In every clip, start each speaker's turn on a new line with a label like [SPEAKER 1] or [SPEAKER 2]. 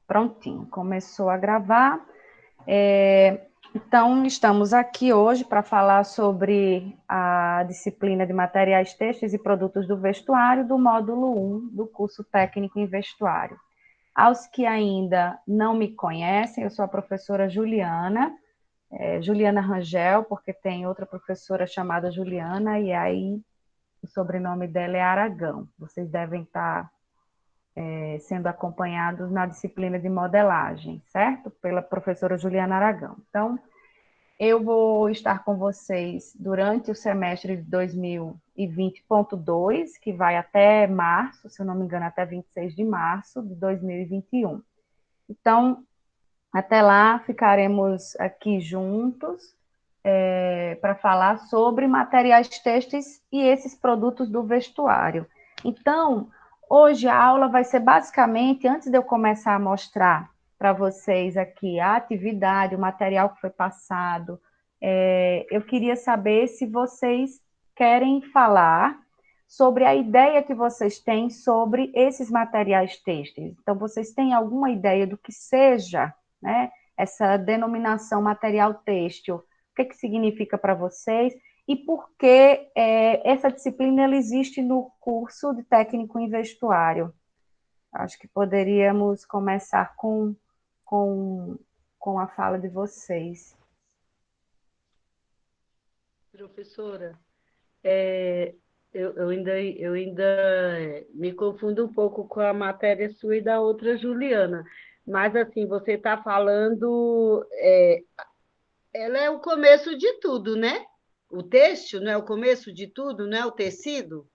[SPEAKER 1] Prontinho, começou a gravar. Então, estamos aqui hoje para falar sobre a disciplina de materiais têxteis e produtos do vestuário do módulo 1 do curso técnico em vestuário. Aos que ainda não me conhecem, eu sou a professora Juliana, Juliana Rangel, porque tem outra professora chamada Juliana, e aí o sobrenome dela é Aragão. Vocês devem estar sendo acompanhados na disciplina de modelagem, certo? Pela professora Juliana Aragão. Então, eu vou estar com vocês durante o semestre de 2020.2, que vai até março, se eu não me engano, até 26 de março de 2021. Então, até lá, ficaremos aqui juntos para falar sobre materiais têxteis e esses produtos do vestuário. Então, hoje a aula vai ser basicamente, antes de eu começar a mostrar para vocês aqui a atividade, o material que foi passado, eu queria saber se vocês querem falar sobre a ideia que vocês têm sobre esses materiais têxteis. Então, vocês têm alguma ideia do que seja, né, essa denominação material têxtil? O que significa para vocês? E por que essa disciplina ela existe no curso de técnico em vestuário? Acho que poderíamos começar com a fala de vocês.
[SPEAKER 2] Professora, eu ainda me confundo um pouco com a matéria sua e da outra Juliana, mas assim, você está falando, ela é o começo de tudo, né? O têxtil não é o começo de tudo, não é o tecido?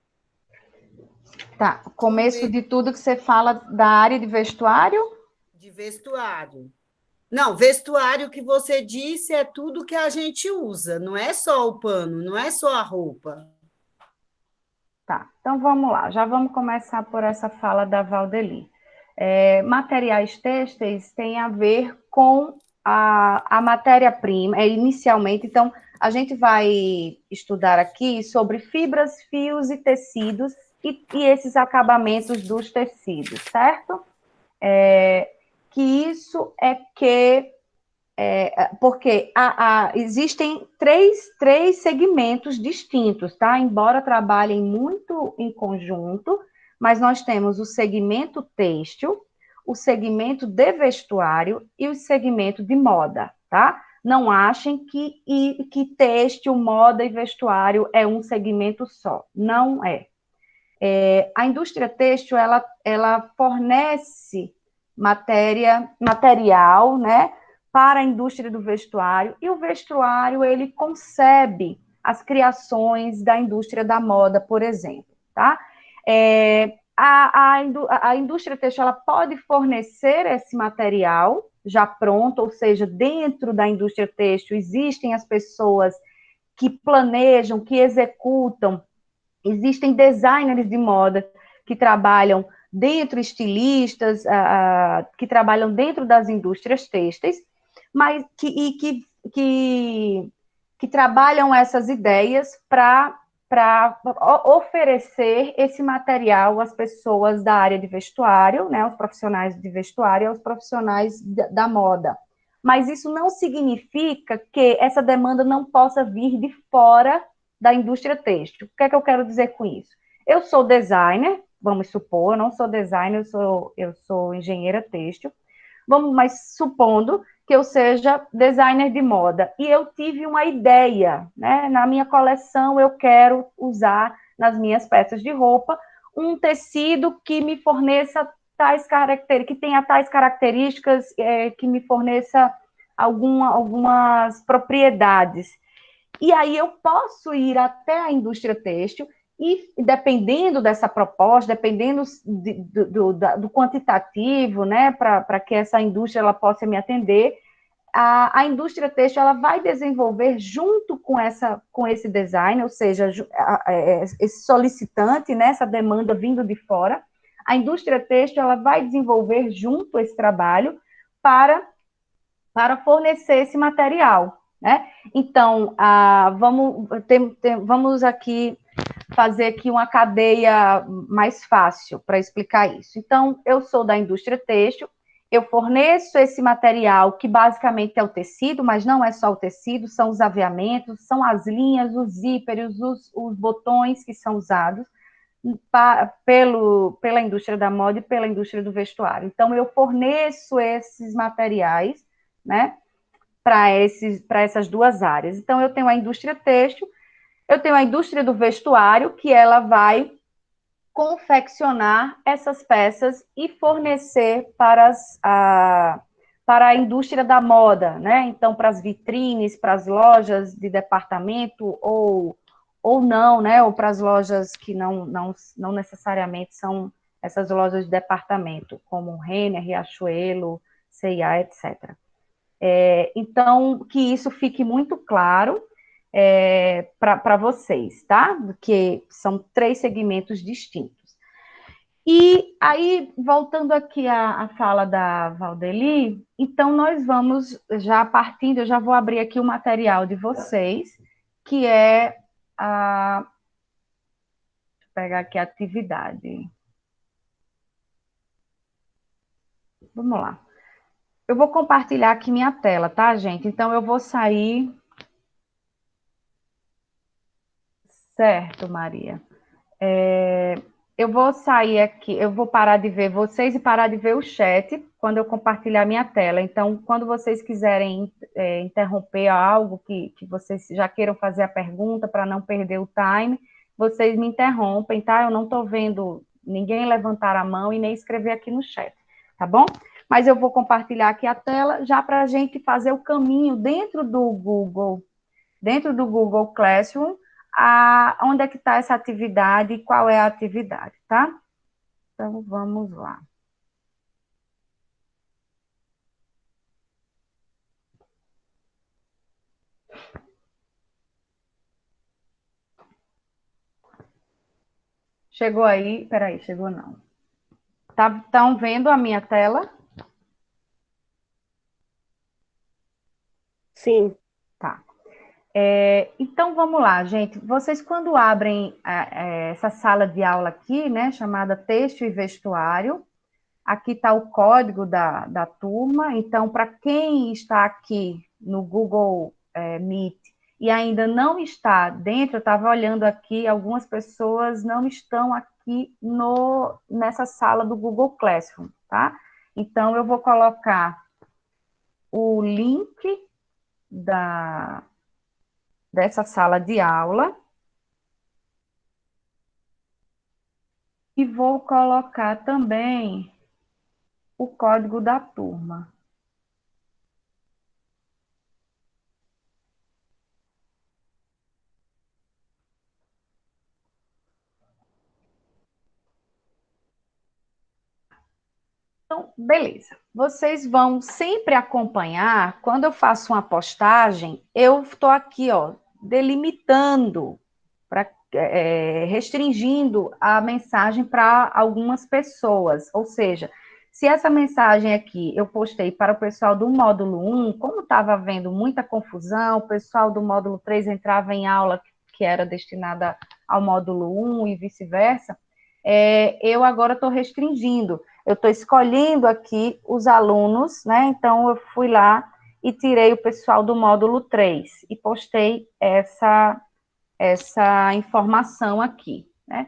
[SPEAKER 1] Tá, começo de tudo que você fala da área de vestuário?
[SPEAKER 2] De vestuário. Não, vestuário que você disse é tudo que a gente usa, não é só o pano, não é só a roupa.
[SPEAKER 1] Tá, então vamos lá, já vamos começar por essa fala da Valdeli. Materiais têxteis tem a ver com a matéria-prima, inicialmente, então a gente vai estudar aqui sobre fibras, fios e tecidos e esses acabamentos dos tecidos, certo? Que isso é que porque existem três segmentos distintos, tá? Embora trabalhem muito em conjunto, mas nós temos o segmento têxtil, o segmento de vestuário e o segmento de moda, tá? Não achem que têxtil, moda e vestuário é um segmento só. Não é. A indústria têxtil, ela fornece material, né, para a indústria do vestuário, e o vestuário, ele concebe as criações da indústria da moda, por exemplo, tá? A indústria têxtil, ela pode fornecer esse material já pronto, ou seja, dentro da indústria têxtil existem as pessoas que planejam, que executam. Existem designers de moda que trabalham dentro, estilistas, que trabalham dentro das indústrias têxteis, mas que trabalham essas ideias para oferecer esse material às pessoas da área de vestuário, né, aos profissionais de vestuário e aos profissionais da moda. Mas isso não significa que essa demanda não possa vir de fora da indústria têxtil. O que é que eu quero dizer com isso? Eu sou designer, vamos supor, eu não sou designer, eu sou engenheira têxtil, mas supondo que eu seja designer de moda, e eu tive uma ideia, né? Na minha coleção eu quero usar nas minhas peças de roupa um tecido que me forneça tais características, que tenha tais características, que me forneça algumas propriedades. E aí eu posso ir até a indústria têxtil e, dependendo dessa proposta, dependendo do quantitativo, né, para que essa indústria ela possa me atender, a indústria têxtil ela vai desenvolver junto com esse design, ou seja, esse solicitante, né, essa demanda vindo de fora, a indústria têxtil ela vai desenvolver junto esse trabalho para fornecer esse material, né? Então, vamos aqui fazer aqui uma cadeia mais fácil para explicar isso. Então, eu sou da indústria têxtil, eu forneço esse material, que basicamente é o tecido, mas não é só o tecido, são os aviamentos, são as linhas, os zíperes, os botões que são usados pela indústria da moda e pela indústria do vestuário. Então, eu forneço esses materiais, né, para essas duas áreas. Então, eu tenho a indústria têxtil, eu tenho a indústria do vestuário, que ela vai confeccionar essas peças e fornecer para a indústria da moda, né? Então, para as vitrines, para as lojas de departamento ou não, né? Ou para as lojas que não necessariamente são essas lojas de departamento, como Renner, Riachuelo, C&A, etc. Então, que isso fique muito claro para vocês, tá? Que são 3 segmentos distintos. E aí, voltando aqui à fala da Valdeli, então nós vamos já partindo, eu já vou abrir aqui o material de vocês, que é a. Deixa eu pegar aqui a atividade. Vamos lá. Eu vou compartilhar aqui minha tela, tá, gente? Então eu vou sair. Certo, Maria. Eu vou sair aqui, eu vou parar de ver vocês e parar de ver o chat quando eu compartilhar minha tela. Então, quando vocês quiserem interromper algo que vocês já queiram fazer a pergunta para não perder o time, vocês me interrompem, tá? Eu não estou vendo ninguém levantar a mão e nem escrever aqui no chat, tá bom? Mas eu vou compartilhar aqui a tela já para a gente fazer o caminho dentro do Google Classroom, onde é que está essa atividade e qual é a atividade, tá? Então, vamos lá. Chegou aí? Peraí, chegou não. Estão vendo a minha tela?
[SPEAKER 3] Sim.
[SPEAKER 1] Tá. Então, vamos lá, gente. Vocês, quando abrem essa sala de aula aqui, né, chamada Texto e Vestuário, aqui está o código da turma. Então, para quem está aqui no Google Meet e ainda não está dentro, eu estava olhando aqui, algumas pessoas não estão aqui nessa sala do Google Classroom, tá? Então, eu vou colocar o link dessa sala de aula e vou colocar também o código da turma. Então, beleza. Vocês vão sempre acompanhar, quando eu faço uma postagem, eu estou aqui, ó, delimitando, restringindo a mensagem para algumas pessoas. Ou seja, se essa mensagem aqui eu postei para o pessoal do módulo 1, como estava havendo muita confusão, o pessoal do módulo 3 entrava em aula que era destinada ao módulo 1 e vice-versa, eu agora estou restringindo. Eu estou escolhendo aqui os alunos, né? Então, eu fui lá e tirei o pessoal do módulo 3 e postei essa informação aqui, né?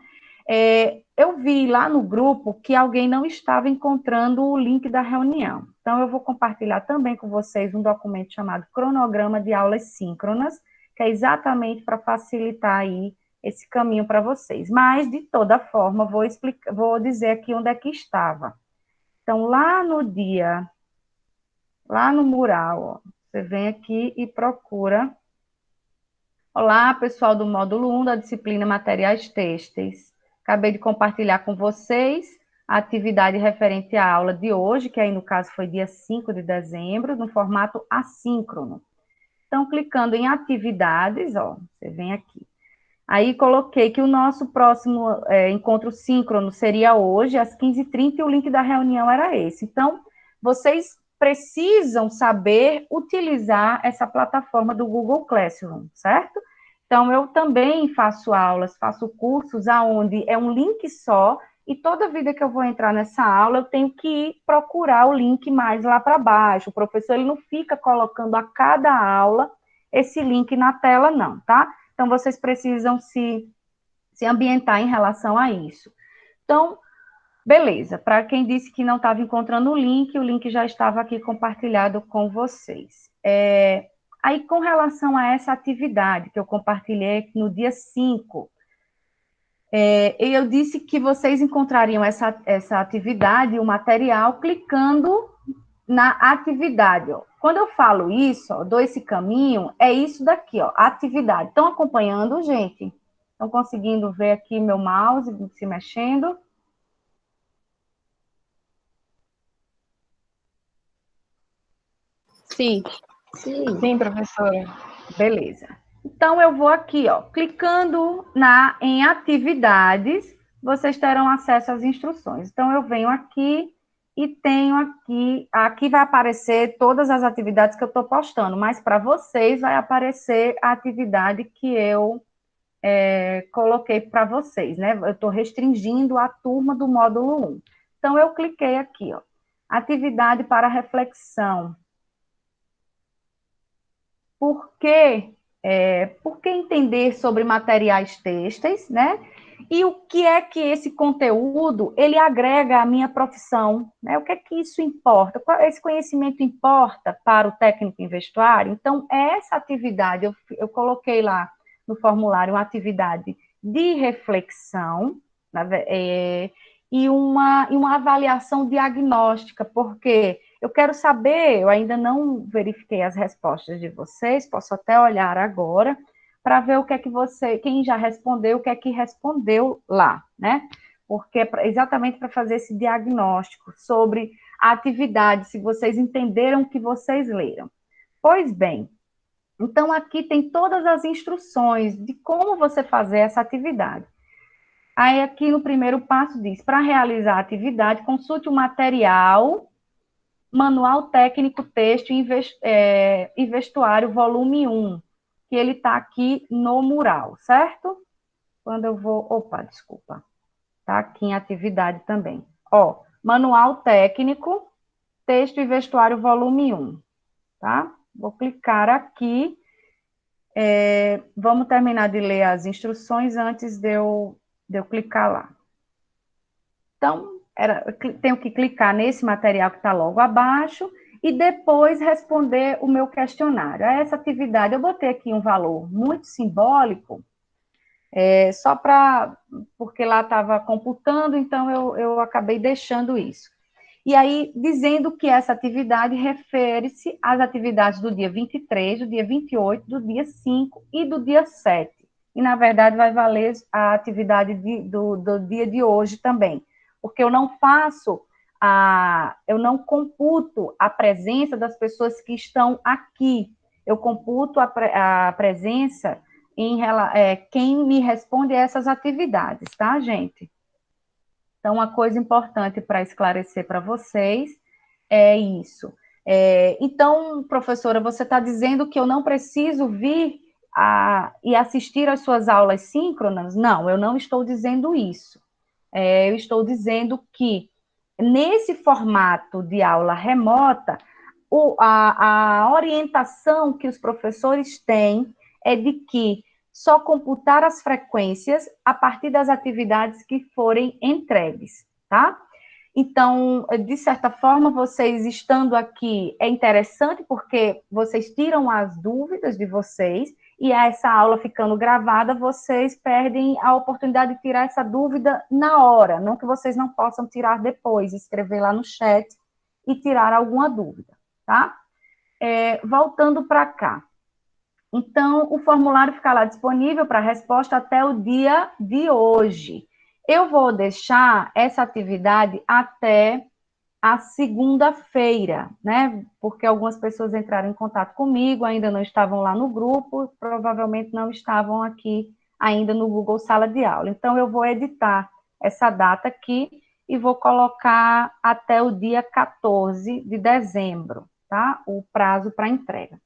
[SPEAKER 1] Eu vi lá no grupo que alguém não estava encontrando o link da reunião. Então, eu vou compartilhar também com vocês um documento chamado Cronograma de Aulas Síncronas, que é exatamente para facilitar aí esse caminho para vocês. Mas, de toda forma, vou dizer aqui onde é que estava. Então, lá no mural, ó, você vem aqui e procura. Olá, pessoal do módulo 1 da disciplina Materiais Têxteis. Acabei de compartilhar com vocês a atividade referente à aula de hoje, que aí no caso foi dia 5 de dezembro, no formato assíncrono. Então, clicando em atividades, ó, você vem aqui. Aí coloquei que o nosso próximo encontro síncrono seria hoje, às 15h30, e o link da reunião era esse. Então, vocês precisam saber utilizar essa plataforma do Google Classroom, certo? Então, eu também faço aulas, faço cursos aonde é um link só, e toda vida que eu vou entrar nessa aula, eu tenho que ir procurar o link mais lá para baixo. O professor ele não fica colocando a cada aula esse link na tela, não, tá? Então, vocês precisam se ambientar em relação a isso. Então, beleza. Para quem disse que não estava encontrando o link já estava aqui compartilhado com vocês. Aí, com relação a essa atividade que eu compartilhei no dia 5, eu disse que vocês encontrariam essa atividade, o material, clicando na atividade. Ó. Quando eu falo isso, ó, dou esse caminho, é isso daqui, ó, atividade. Estão acompanhando, gente? Estão conseguindo ver aqui meu mouse se mexendo?
[SPEAKER 3] Sim. Sim, professora.
[SPEAKER 1] Beleza. Então, eu vou aqui, ó, clicando em atividades, vocês terão acesso às instruções. Então, eu venho aqui e tenho aqui vai aparecer todas as atividades que eu estou postando, mas para vocês vai aparecer a atividade que eu coloquei para vocês, né? Eu estou restringindo a turma do módulo 1. Então, eu cliquei aqui, ó, atividade para reflexão. Por que entender sobre materiais têxteis, né? E o que é que esse conteúdo, ele agrega à minha profissão, né? O que é que isso importa? Esse conhecimento importa para o técnico em vestuário? Então, essa atividade, eu coloquei lá no formulário uma atividade de reflexão, e uma avaliação diagnóstica, porque eu quero saber, eu ainda não verifiquei as respostas de vocês, posso até olhar agora, para ver o que é que quem já respondeu, o que é que respondeu lá, né? Porque exatamente para fazer esse diagnóstico sobre a atividade, se vocês entenderam o que vocês leram. Pois bem, então aqui tem todas as instruções de como você fazer essa atividade. Aí aqui no primeiro passo diz, para realizar a atividade, consulte o material Manual Técnico Texto e Vestuário, volume 1, que ele está aqui no mural, certo? Quando eu vou... Opa, desculpa. Está aqui em atividade também. Ó, Manual Técnico, Texto e Vestuário, volume 1, tá? Vou clicar aqui. Vamos terminar de ler as instruções antes de eu clicar lá. Então, tenho que clicar nesse material que está logo abaixo e depois responder o meu questionário. Essa atividade, eu botei aqui um valor muito simbólico, porque lá estava computando, então eu acabei deixando isso. E aí, dizendo que essa atividade refere-se às atividades do dia 23, do dia 28, do dia 5 e do dia 7. E, na verdade, vai valer a atividade do dia de hoje também. Porque eu não eu não computo a presença das pessoas que estão aqui. Eu computo a presença quem me responde a essas atividades, tá, gente? Então, uma coisa importante para esclarecer para vocês é isso. Então, professora, você está dizendo que eu não preciso vir e assistir às suas aulas síncronas? Não, eu não estou dizendo isso. Eu estou dizendo que, nesse formato de aula remota, a orientação que os professores têm é de que só computar as frequências a partir das atividades que forem entregues, tá? Então, de certa forma, vocês estando aqui é interessante porque vocês tiram as dúvidas de vocês e essa aula ficando gravada, vocês perdem a oportunidade de tirar essa dúvida na hora, não que vocês não possam tirar depois, escrever lá no chat e tirar alguma dúvida, tá? Voltando para cá. Então, o formulário fica lá disponível para resposta até o dia de hoje. Eu vou deixar essa atividade até a segunda-feira, né? Porque algumas pessoas entraram em contato comigo, ainda não estavam lá no grupo, provavelmente não estavam aqui ainda no Google Sala de Aula. Então, eu vou editar essa data aqui e vou colocar até o dia 14 de dezembro, tá? O prazo para entrega.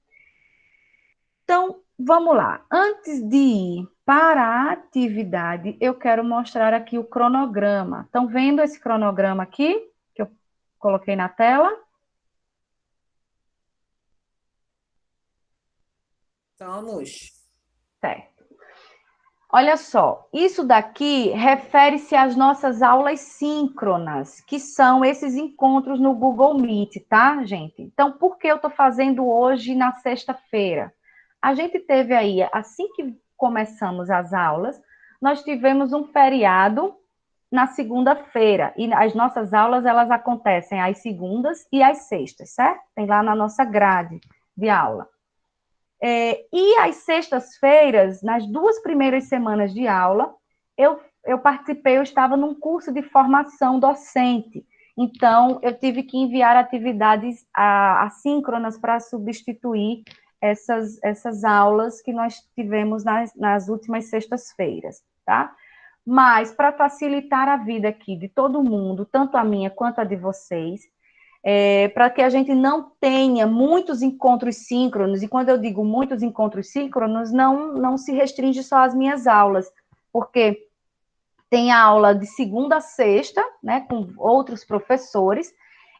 [SPEAKER 1] Então, vamos lá. Antes de ir para a atividade, eu quero mostrar aqui o cronograma. Estão vendo esse cronograma aqui, que eu coloquei na tela?
[SPEAKER 4] Estamos.
[SPEAKER 1] Certo. Olha só, isso daqui refere-se às nossas aulas síncronas, que são esses encontros no Google Meet, tá, gente? Então, por que eu estou fazendo hoje na sexta-feira? A gente teve aí, assim que começamos as aulas, nós tivemos um feriado na segunda-feira, e as nossas aulas, elas acontecem às segundas e às sextas, certo? Tem lá na nossa grade de aula. E às sextas-feiras, nas 2 primeiras semanas de aula, eu participei, eu estava num curso de formação docente. Então, eu tive que enviar atividades assíncronas para substituir essas aulas que nós tivemos nas últimas sextas-feiras, tá? Mas, para facilitar a vida aqui de todo mundo, tanto a minha quanto a de vocês, para que a gente não tenha muitos encontros síncronos, e quando eu digo muitos encontros síncronos, não se restringe só às minhas aulas, porque tem aula de segunda a sexta, né, com outros professores,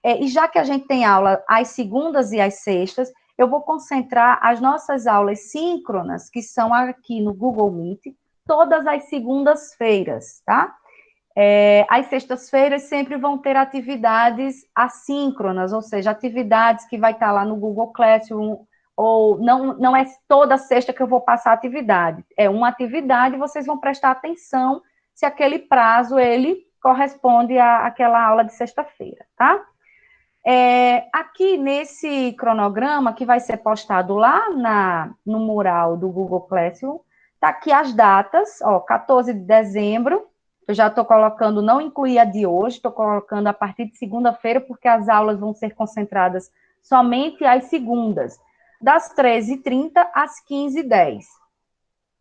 [SPEAKER 1] e já que a gente tem aula às segundas e às sextas, eu vou concentrar as nossas aulas síncronas, que são aqui no Google Meet, todas as segundas-feiras, tá? As sextas-feiras sempre vão ter atividades assíncronas, ou seja, atividades que vai estar lá no Google Classroom, ou não é toda sexta que eu vou passar atividade, é uma atividade, vocês vão prestar atenção se aquele prazo, ele corresponde àquela aula de sexta-feira, tá? Aqui nesse cronograma, que vai ser postado lá no mural do Google Classroom, tá aqui as datas, ó, 14 de dezembro, eu já estou colocando, não incluí a de hoje, estou colocando a partir de segunda-feira, porque as aulas vão ser concentradas somente às segundas, das 13h30 às 15h10.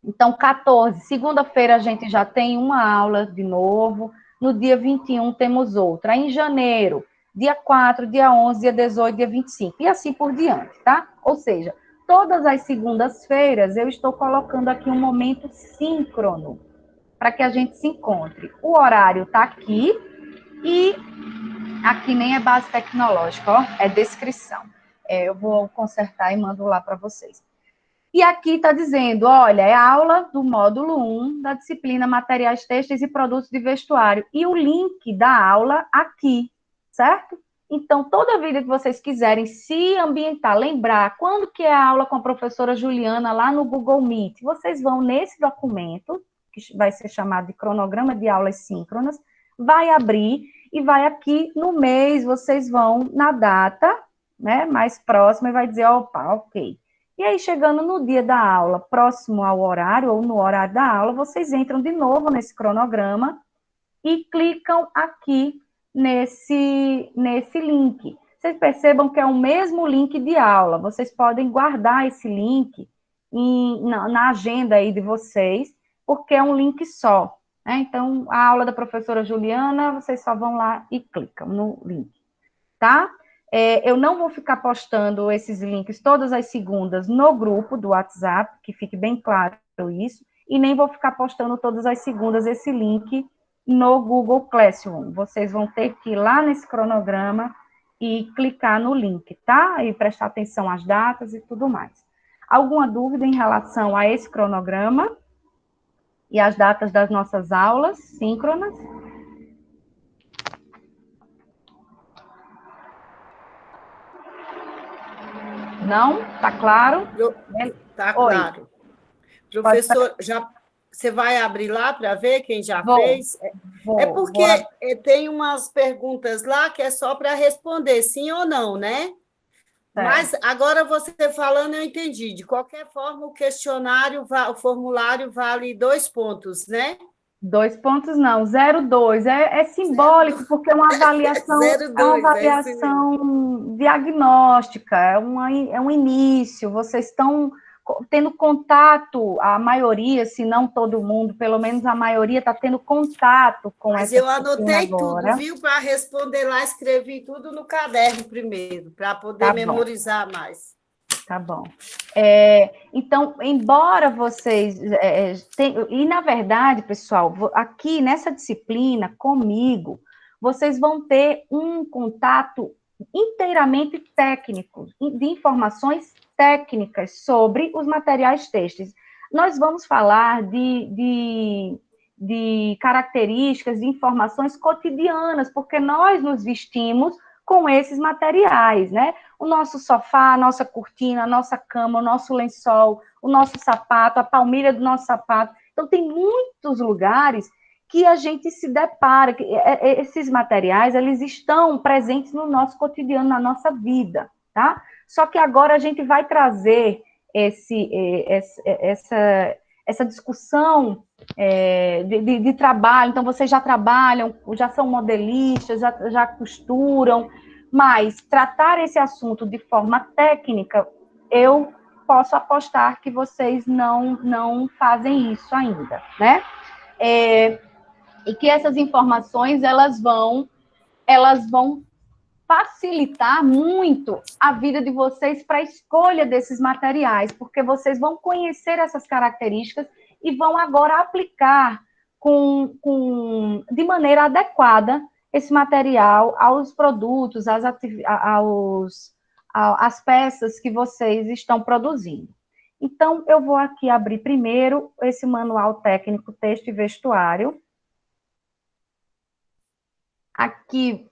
[SPEAKER 1] Então, 14, segunda-feira a gente já tem uma aula de novo, no dia 21 temos outra. Em janeiro, dia 4, dia 11, dia 18, dia 25, e assim por diante, tá? Ou seja, todas as segundas-feiras eu estou colocando aqui um momento síncrono, para que a gente se encontre. O horário está aqui, e aqui nem é base tecnológica, ó, é descrição. Eu vou consertar e mando lá para vocês. E aqui está dizendo, olha, é a aula do módulo 1 da disciplina Materiais Têxteis e Produtos de Vestuário. E o link da aula aqui, certo? Então, toda vida que vocês quiserem se ambientar, lembrar quando que é a aula com a professora Juliana lá no Google Meet, vocês vão nesse documento, que vai ser chamado de cronograma de aulas síncronas, vai abrir e vai aqui no mês, vocês vão na data, né, mais próxima e vai dizer, opa, ok. E aí, chegando no dia da aula, próximo ao horário, ou no horário da aula, vocês entram de novo nesse cronograma e clicam aqui nesse link. Vocês percebam que é o mesmo link de aula. Vocês podem guardar esse link na agenda aí de vocês, porque é um link só, né? Então, a aula da professora Juliana, vocês só vão lá e clicam no link, tá? Eu não vou ficar postando esses links todas as segundas no grupo do WhatsApp, que fique bem claro isso, e nem vou ficar postando todas as segundas esse link no Google Classroom. Vocês vão ter que ir lá nesse cronograma e clicar no link, tá? E prestar atenção às datas e tudo mais. Alguma dúvida em relação a esse cronograma e as datas das nossas aulas síncronas? Não? Tá claro?
[SPEAKER 2] Tá claro. Professor, você vai abrir lá para ver quem já fez? Porque tem umas perguntas lá que é só para responder sim ou não, né? Mas agora você falando, eu entendi. De qualquer forma, o formulário vale 2 pontos, né?
[SPEAKER 1] 2 pontos não, 0,2. É simbólico, porque é uma avaliação,
[SPEAKER 2] 0,2,
[SPEAKER 1] diagnóstica, é um início. Vocês estão tendo contato, a maioria, se não todo mundo, pelo menos a maioria está tendo contato com essa disciplina agora.
[SPEAKER 2] Mas eu anotei tudo, viu? Para responder lá, escrevi tudo no caderno primeiro, para poder memorizar mais.
[SPEAKER 1] Tá bom. Então, embora vocês tenham... E, na verdade, pessoal, aqui nessa disciplina, comigo, vocês vão ter um contato inteiramente técnico, de informações técnicas sobre os materiais têxteis. Nós vamos falar de características, de informações cotidianas, porque nós nos vestimos com esses materiais, né? O nosso sofá, a nossa cortina, a nossa cama, o nosso lençol, o nosso sapato, a palmilha do nosso sapato. Então, tem muitos lugares que a gente se depara, que esses materiais, eles estão presentes no nosso cotidiano, na nossa vida, tá? Só que agora a gente vai trazer essa discussão de trabalho. Então, vocês já trabalham, já são modelistas, já costuram, mas tratar esse assunto de forma técnica, eu posso apostar que vocês não fazem isso ainda, né? E que essas informações, elas vão facilitar muito a vida de vocês para a escolha desses materiais, porque vocês vão conhecer essas características e vão agora aplicar de maneira adequada esse material aos produtos, às peças que vocês estão produzindo. Então, eu vou aqui abrir primeiro esse manual técnico texto e vestuário. Aqui,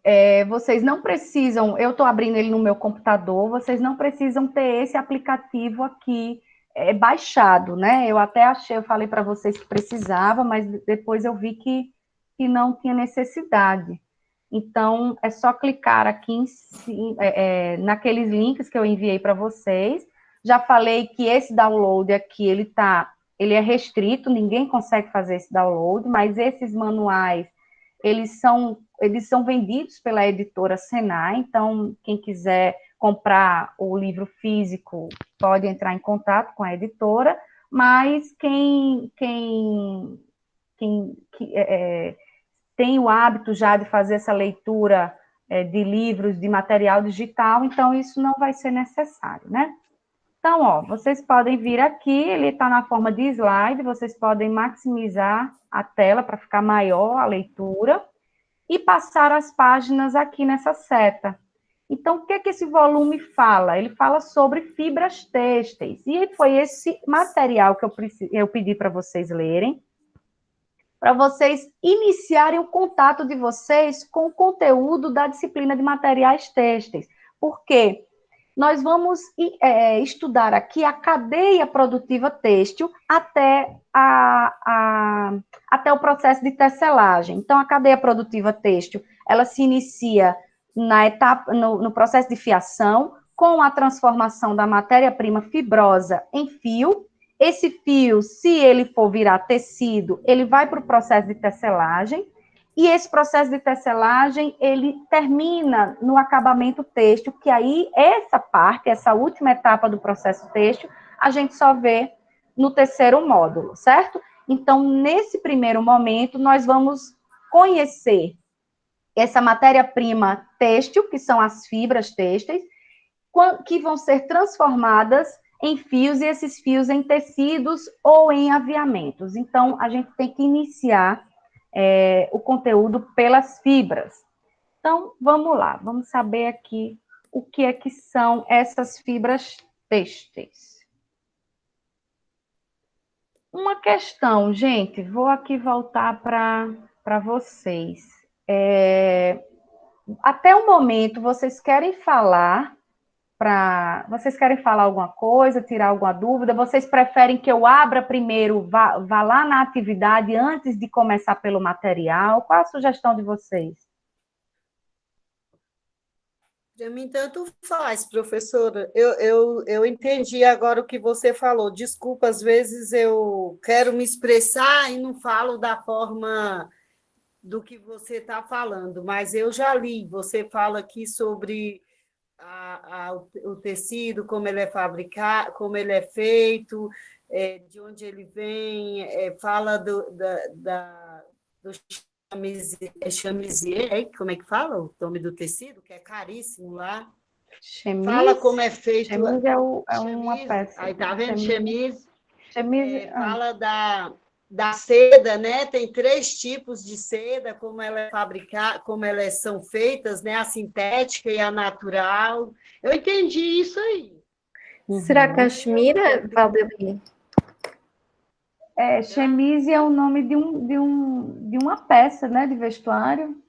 [SPEAKER 1] vocês não precisam, eu estou abrindo ele no meu computador, vocês não precisam ter esse aplicativo aqui baixado, né? Eu até achei, eu falei para vocês que precisava, mas depois eu vi que não tinha necessidade. Então, é só clicar aqui naqueles links que eu enviei para vocês. Já falei que esse download aqui, ele é restrito, ninguém consegue fazer esse download, mas esses manuais, eles são vendidos pela editora Senai, então quem quiser comprar o livro físico pode entrar em contato com a editora, mas quem tem o hábito já de fazer essa leitura de livros, de material digital, então isso não vai ser necessário, né? Então, ó, vocês podem vir aqui, ele está na forma de slide, vocês podem maximizar a tela para ficar maior a leitura e passar as páginas aqui nessa seta. Então, o que esse volume fala? Ele fala sobre fibras têxteis. E foi esse material que eu pedi para vocês lerem, para vocês iniciarem o contato de vocês com o conteúdo da disciplina de materiais têxteis. Por quê? Nós vamos estudar aqui a cadeia produtiva têxtil até o processo de tecelagem. Então, a cadeia produtiva têxtil, ela se inicia no processo de fiação, com a transformação da matéria-prima fibrosa em fio. Esse fio, se ele for virar tecido, ele vai para o processo de tecelagem, e esse processo de tecelagem, ele termina no acabamento têxtil, que aí, essa última etapa do processo têxtil, a gente só vê no terceiro módulo, certo? Então, nesse primeiro momento, nós vamos conhecer essa matéria-prima têxtil, que são as fibras têxteis, que vão ser transformadas em fios, e esses fios em tecidos ou em aviamentos. Então, a gente tem que iniciar o conteúdo pelas fibras. Então, vamos lá, vamos saber aqui o que é que são essas fibras têxteis. Uma questão, gente, vou aqui voltar para vocês. Até o momento, vocês querem falar alguma coisa, tirar alguma dúvida? Vocês preferem que eu abra primeiro, vá lá na atividade antes de começar pelo material? Qual a sugestão de vocês?
[SPEAKER 2] Para mim, tanto faz, professora. Eu entendi agora o que você falou. Desculpa, às vezes eu quero me expressar e não falo da forma do que você está falando, mas eu já li. Você fala aqui sobre o tecido, como ele é fabricado, como ele é feito, de onde ele vem, fala do chamizier, como é que fala o nome do tecido, que é caríssimo lá.
[SPEAKER 1] Chemise?
[SPEAKER 2] Fala como é feito.
[SPEAKER 1] Chemise é uma
[SPEAKER 2] chemise.
[SPEAKER 1] peça.
[SPEAKER 2] Aí, tá vendo?
[SPEAKER 1] Chemise.
[SPEAKER 2] Fala da seda, né? Tem 3 tipos de seda, como ela é fabricada, como elas são feitas, né? A sintética e a natural. Eu entendi isso aí.
[SPEAKER 3] Será Caxemira, Valdeli?
[SPEAKER 1] Chemise é o nome de uma peça, né? De vestuário.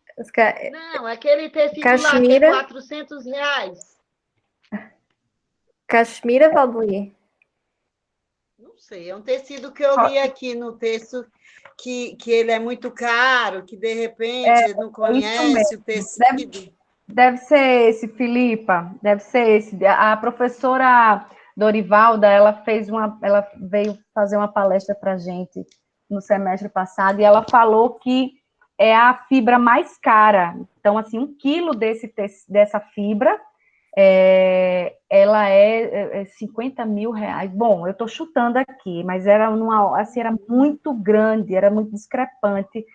[SPEAKER 2] Não, aquele tecido
[SPEAKER 3] Caxemira.
[SPEAKER 2] lá que é R$ 400.
[SPEAKER 3] Caxemira, Valdeli?
[SPEAKER 2] Não sei, é um tecido que eu li aqui no texto que ele é muito caro, que de repente não conhece o tecido.
[SPEAKER 1] Deve ser esse, Filipa, deve ser esse. A professora Dorivalda, ela veio fazer uma palestra para a gente no semestre passado, e ela falou que é a fibra mais cara. Então, assim, 1 quilo dessa fibra, ela é 50 mil reais. Bom, eu estou chutando aqui, mas era muito grande, era muito discrepante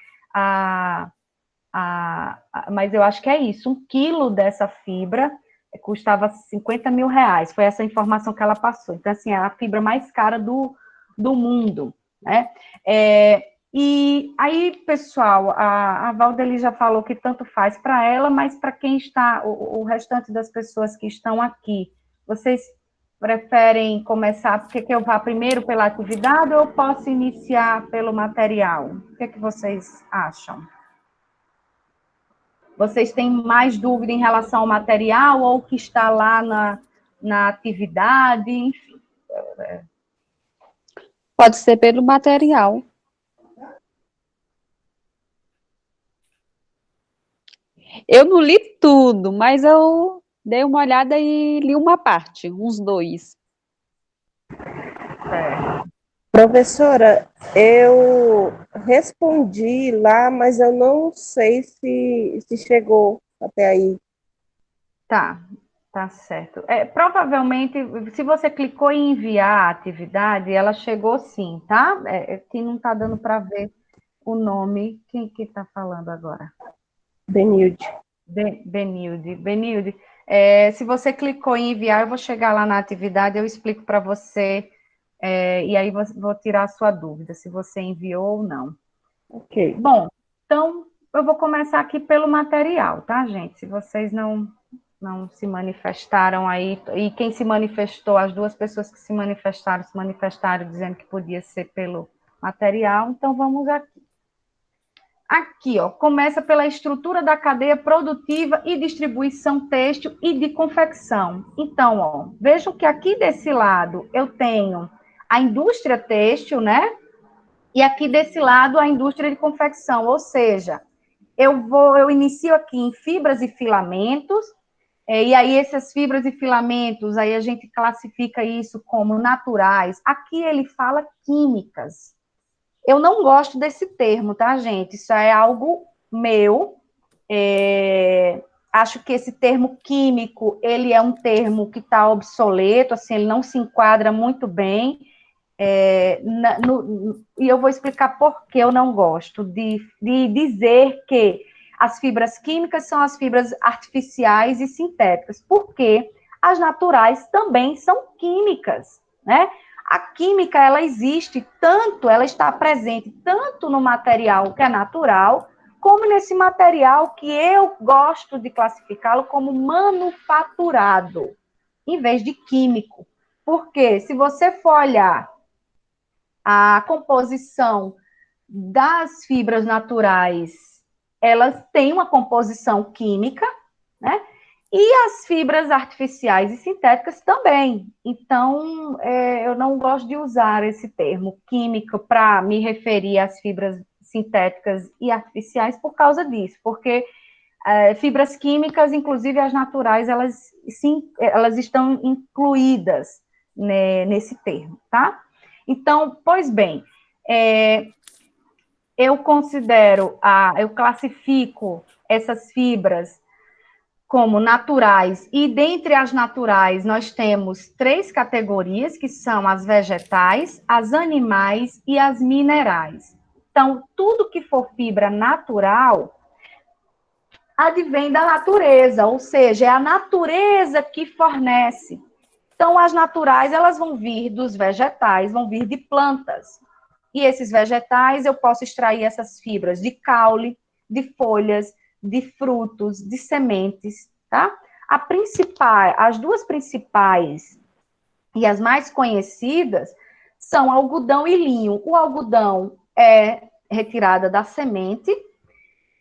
[SPEAKER 1] mas eu acho que é isso, 1 quilo dessa fibra custava 50 mil reais, foi essa informação que ela passou. Então, assim, é a fibra mais cara do mundo, né? E aí, pessoal, a Valdeli já falou que tanto faz para ela, mas para quem está, o restante das pessoas que estão aqui, vocês preferem começar, que eu vá primeiro pela atividade ou eu posso iniciar pelo material? O que vocês acham? Vocês têm mais dúvida em relação ao material ou o que está lá na atividade? Enfim.
[SPEAKER 5] Pode ser pelo material. Eu não li tudo, mas eu dei uma olhada e li uma parte, uns 2.
[SPEAKER 6] Professora, eu respondi lá, mas eu não sei se chegou até aí.
[SPEAKER 1] Tá certo. Provavelmente, se você clicou em enviar a atividade, ela chegou sim, tá? Que não está dando para ver o nome. Quem que está falando agora?
[SPEAKER 6] Benilde.
[SPEAKER 1] Benilde. Se você clicou em enviar, eu vou chegar lá na atividade, eu explico para você, e aí vou tirar a sua dúvida, se você enviou ou não.
[SPEAKER 6] Ok.
[SPEAKER 1] Bom, então, eu vou começar aqui pelo material, tá, gente? Se vocês não se manifestaram aí, e quem se manifestou, as 2 pessoas que se manifestaram dizendo que podia ser pelo material, então vamos aqui. Aqui, ó, começa pela estrutura da cadeia produtiva e distribuição têxtil e de confecção. Então, ó, vejam que aqui desse lado eu tenho a indústria têxtil, né? E aqui desse lado a indústria de confecção, ou seja, eu inicio aqui em fibras e filamentos, e aí essas fibras e filamentos, aí a gente classifica isso como naturais. Aqui ele fala químicas. Eu não gosto desse termo, tá, gente? Isso é algo meu. Acho que esse termo químico, ele é um termo que está obsoleto, assim, ele não se enquadra muito bem. E eu vou explicar por que eu não gosto de dizer que as fibras químicas são as fibras artificiais e sintéticas, porque as naturais também são químicas, né? A química, ela existe ela está presente tanto no material que é natural, como nesse material que eu gosto de classificá-lo como manufaturado, em vez de químico. Porque se você for olhar a composição das fibras naturais, elas têm uma composição química, né? E as fibras artificiais e sintéticas também. Então, eu não gosto de usar esse termo químico para me referir às fibras sintéticas e artificiais por causa disso, porque fibras químicas, inclusive as naturais, elas estão incluídas, né, nesse termo, tá? Então, pois bem, eu classifico essas fibras como naturais, e dentre as naturais nós temos 3 categorias, que são as vegetais, as animais e as minerais. Então, tudo que for fibra natural, advém da natureza, ou seja, é a natureza que fornece. Então, as naturais, elas vão vir dos vegetais, vão vir de plantas. E esses vegetais, eu posso extrair essas fibras de caule, de folhas, de frutos, de sementes, tá? As duas principais e as mais conhecidas são algodão e linho. O algodão é retirada da semente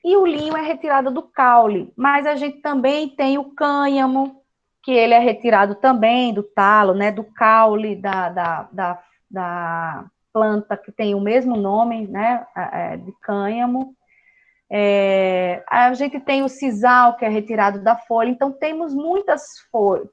[SPEAKER 1] e o linho é retirado do caule, mas a gente também tem o cânhamo, que ele é retirado também do talo, né, do caule da planta que tem o mesmo nome, né, de cânhamo. A gente tem o sisal, que é retirado da folha, então temos muitas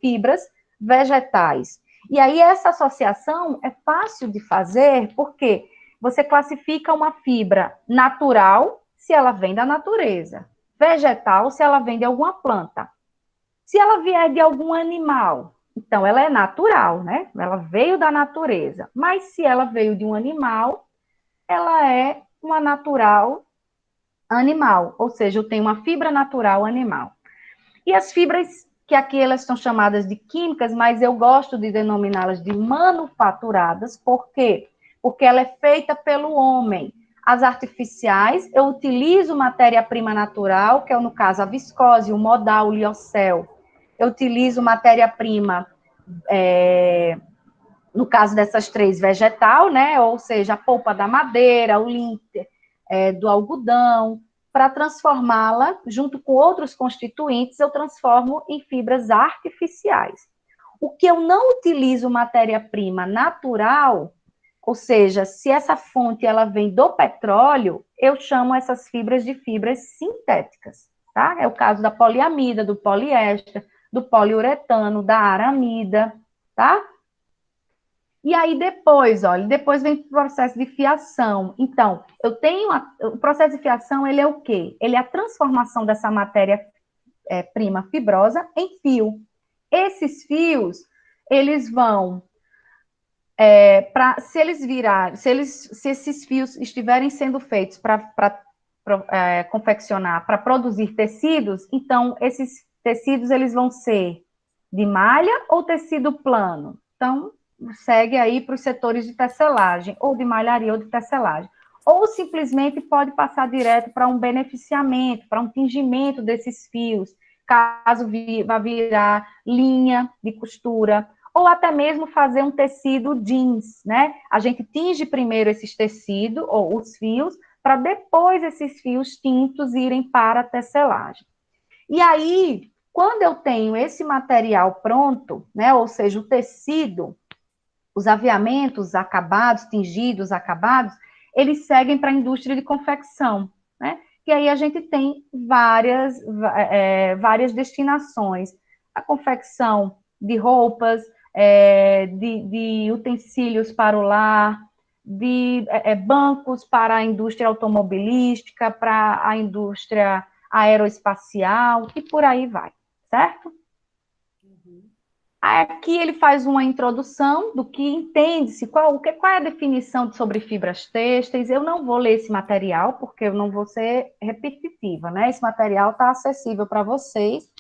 [SPEAKER 1] fibras vegetais. E aí essa associação é fácil de fazer, porque você classifica uma fibra natural, se ela vem da natureza, vegetal, se ela vem de alguma planta. Se ela vier de algum animal, então ela é natural, né? Ela veio da natureza. Mas se ela veio de um animal, ela é uma natural animal, ou seja, eu tenho uma fibra natural animal. E as fibras, que aqui elas são chamadas de químicas, mas eu gosto de denominá-las de manufaturadas, por quê? Porque ela é feita pelo homem. As artificiais, eu utilizo matéria-prima natural, que é, no caso, a viscose, o modal, o liocel. Eu utilizo matéria-prima, no caso dessas três, vegetal, né? Ou seja, a polpa da madeira, o linter, do algodão, para transformá-la, junto com outros constituintes, eu transformo em fibras artificiais. O que eu não utilizo matéria-prima natural, ou seja, se essa fonte ela vem do petróleo, eu chamo essas fibras de fibras sintéticas, tá? É o caso da poliamida, do poliéster, do poliuretano, da aramida, tá? E aí depois, olha, depois vem o processo de fiação. Então, eu tenho o processo de fiação, ele é o quê? Ele é a transformação dessa matéria-prima fibrosa em fio. Esses fios, eles vão se esses fios estiverem sendo feitos para confeccionar, para produzir tecidos, então esses tecidos eles vão ser de malha ou tecido plano. Então, segue aí para os setores de tecelagem, ou de malharia ou de tecelagem. Ou simplesmente pode passar direto para um beneficiamento, para um tingimento desses fios, caso vá virar linha de costura, ou até mesmo fazer um tecido jeans, né? A gente tinge primeiro esses tecidos, ou os fios, para depois esses fios tintos irem para a tecelagem. E aí, quando eu tenho esse material pronto, né, ou seja, o tecido, os aviamentos acabados, tingidos, acabados, eles seguem para a indústria de confecção, né? E aí a gente tem várias destinações. A confecção de roupas, de utensílios para o lar, de bancos para a indústria automobilística, para a indústria aeroespacial, e por aí vai, certo? Aqui ele faz uma introdução do que entende-se, qual é a definição sobre fibras têxteis. Eu não vou ler esse material, porque eu não vou ser repetitiva, né? Esse material está acessível para vocês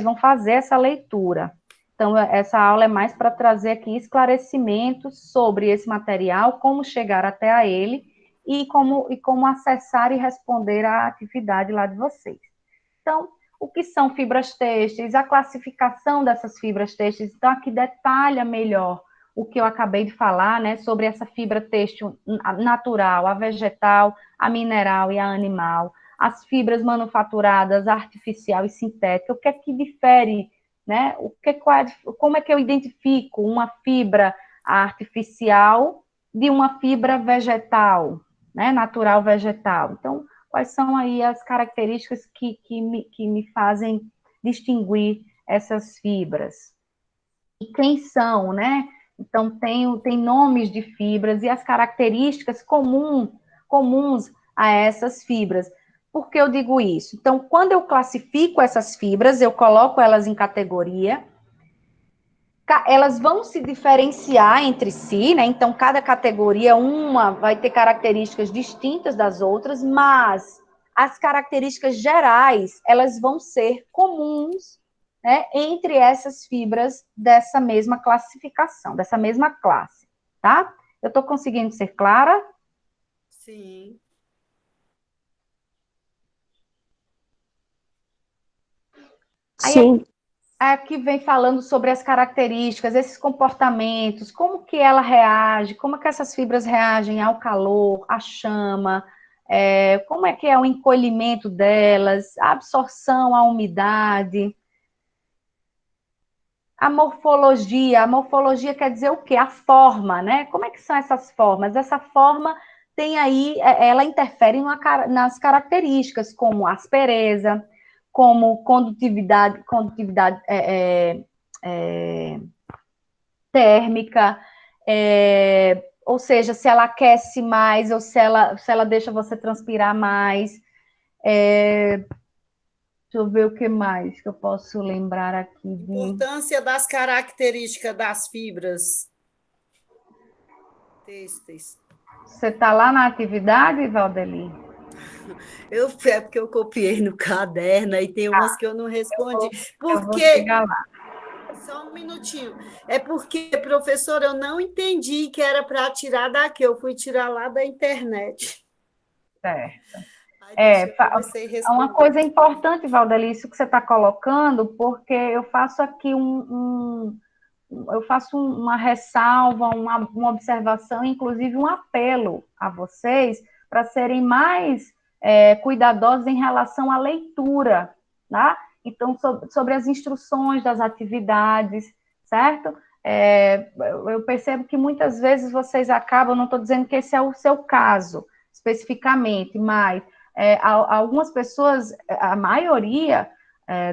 [SPEAKER 1] vão fazer essa leitura. Então, essa aula é mais para trazer aqui esclarecimentos sobre esse material, como chegar até a ele, e como acessar e responder à atividade lá de vocês. Então, o que são fibras têxteis, a classificação dessas fibras têxteis. Então, aqui detalha melhor o que eu acabei de falar, né, sobre essa fibra têxtil natural, a vegetal, a mineral e a animal, as fibras manufaturadas, artificial e sintética. O que é que difere, né? Como é que eu identifico uma fibra artificial de uma fibra vegetal, né, natural vegetal? Então, quais são aí as características que me fazem distinguir essas fibras? E quem são, né? Então, tem nomes de fibras e as características comuns a essas fibras. Por que eu digo isso? Então, quando eu classifico essas fibras, eu coloco elas em categoria, elas vão se diferenciar entre si, né? Então, cada categoria, uma vai ter características distintas das outras, mas as características gerais, elas vão ser comuns, né, entre essas fibras dessa mesma classificação, dessa mesma classe, tá? Eu estou conseguindo ser clara?
[SPEAKER 2] Sim.
[SPEAKER 1] Aí
[SPEAKER 6] Sim,
[SPEAKER 1] aqui vem falando sobre as características, esses comportamentos, como que ela reage, como que essas fibras reagem ao calor, à chama, como é que é o encolhimento delas, a absorção à umidade, a morfologia quer dizer o quê? A forma, né? Como é que são essas formas? Essa forma tem aí, ela interfere nas características, como aspereza, como condutividade térmica, ou seja, se ela aquece mais ou se ela deixa você transpirar mais. Deixa eu ver o que mais que eu posso lembrar aqui.
[SPEAKER 2] Importância das características das fibras têxteis.
[SPEAKER 1] Você está lá na atividade, Valdeli?
[SPEAKER 2] É porque eu copiei no caderno e tem umas que eu não respondi.
[SPEAKER 1] Eu vou
[SPEAKER 2] Porque,
[SPEAKER 1] chegar lá.
[SPEAKER 2] só um minutinho, é porque, professor, eu não entendi que era para tirar daqui, eu fui tirar lá da internet.
[SPEAKER 1] Certo.
[SPEAKER 2] Aí deixa eu ver se eu
[SPEAKER 1] Uma
[SPEAKER 2] respondo.
[SPEAKER 1] coisa importante, Valdeli, isso que você está colocando, porque eu faço aqui eu faço uma ressalva, uma observação, inclusive um apelo a vocês para serem mais cuidadosos em relação à leitura, tá? Então, sobre as instruções das atividades, certo? Eu percebo que muitas vezes vocês acabam, não estou dizendo que esse é o seu caso, especificamente, mas algumas pessoas, a maioria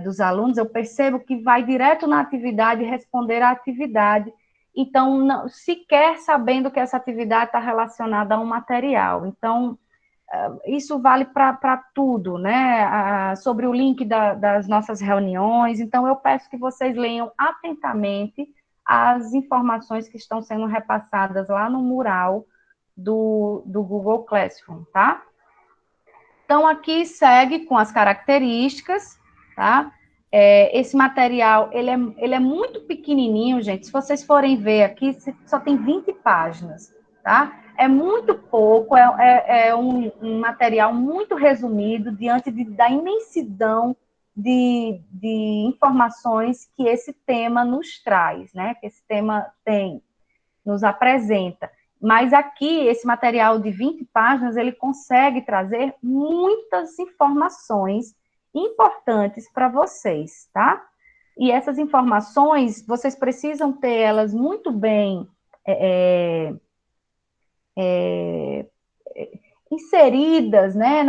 [SPEAKER 1] dos alunos, eu percebo que vai direto na atividade responder à atividade, então, não, sequer sabendo que essa atividade está relacionada a um material. Então, isso vale para tudo, né? Sobre o link das nossas reuniões. Então, eu peço que vocês leiam atentamente as informações que estão sendo repassadas lá no mural do Google Classroom, tá? Então, aqui segue com as características, tá? Esse material, ele é muito pequenininho, gente. Se vocês forem ver aqui, só tem 20 páginas, tá? É muito pouco, é um material muito resumido diante da imensidão de informações que esse tema nos traz, né? Que esse tema nos apresenta. Mas aqui, esse material de 20 páginas, ele consegue trazer muitas informações importantes para vocês, tá? E essas informações, vocês precisam ter elas muito bem inseridas, né,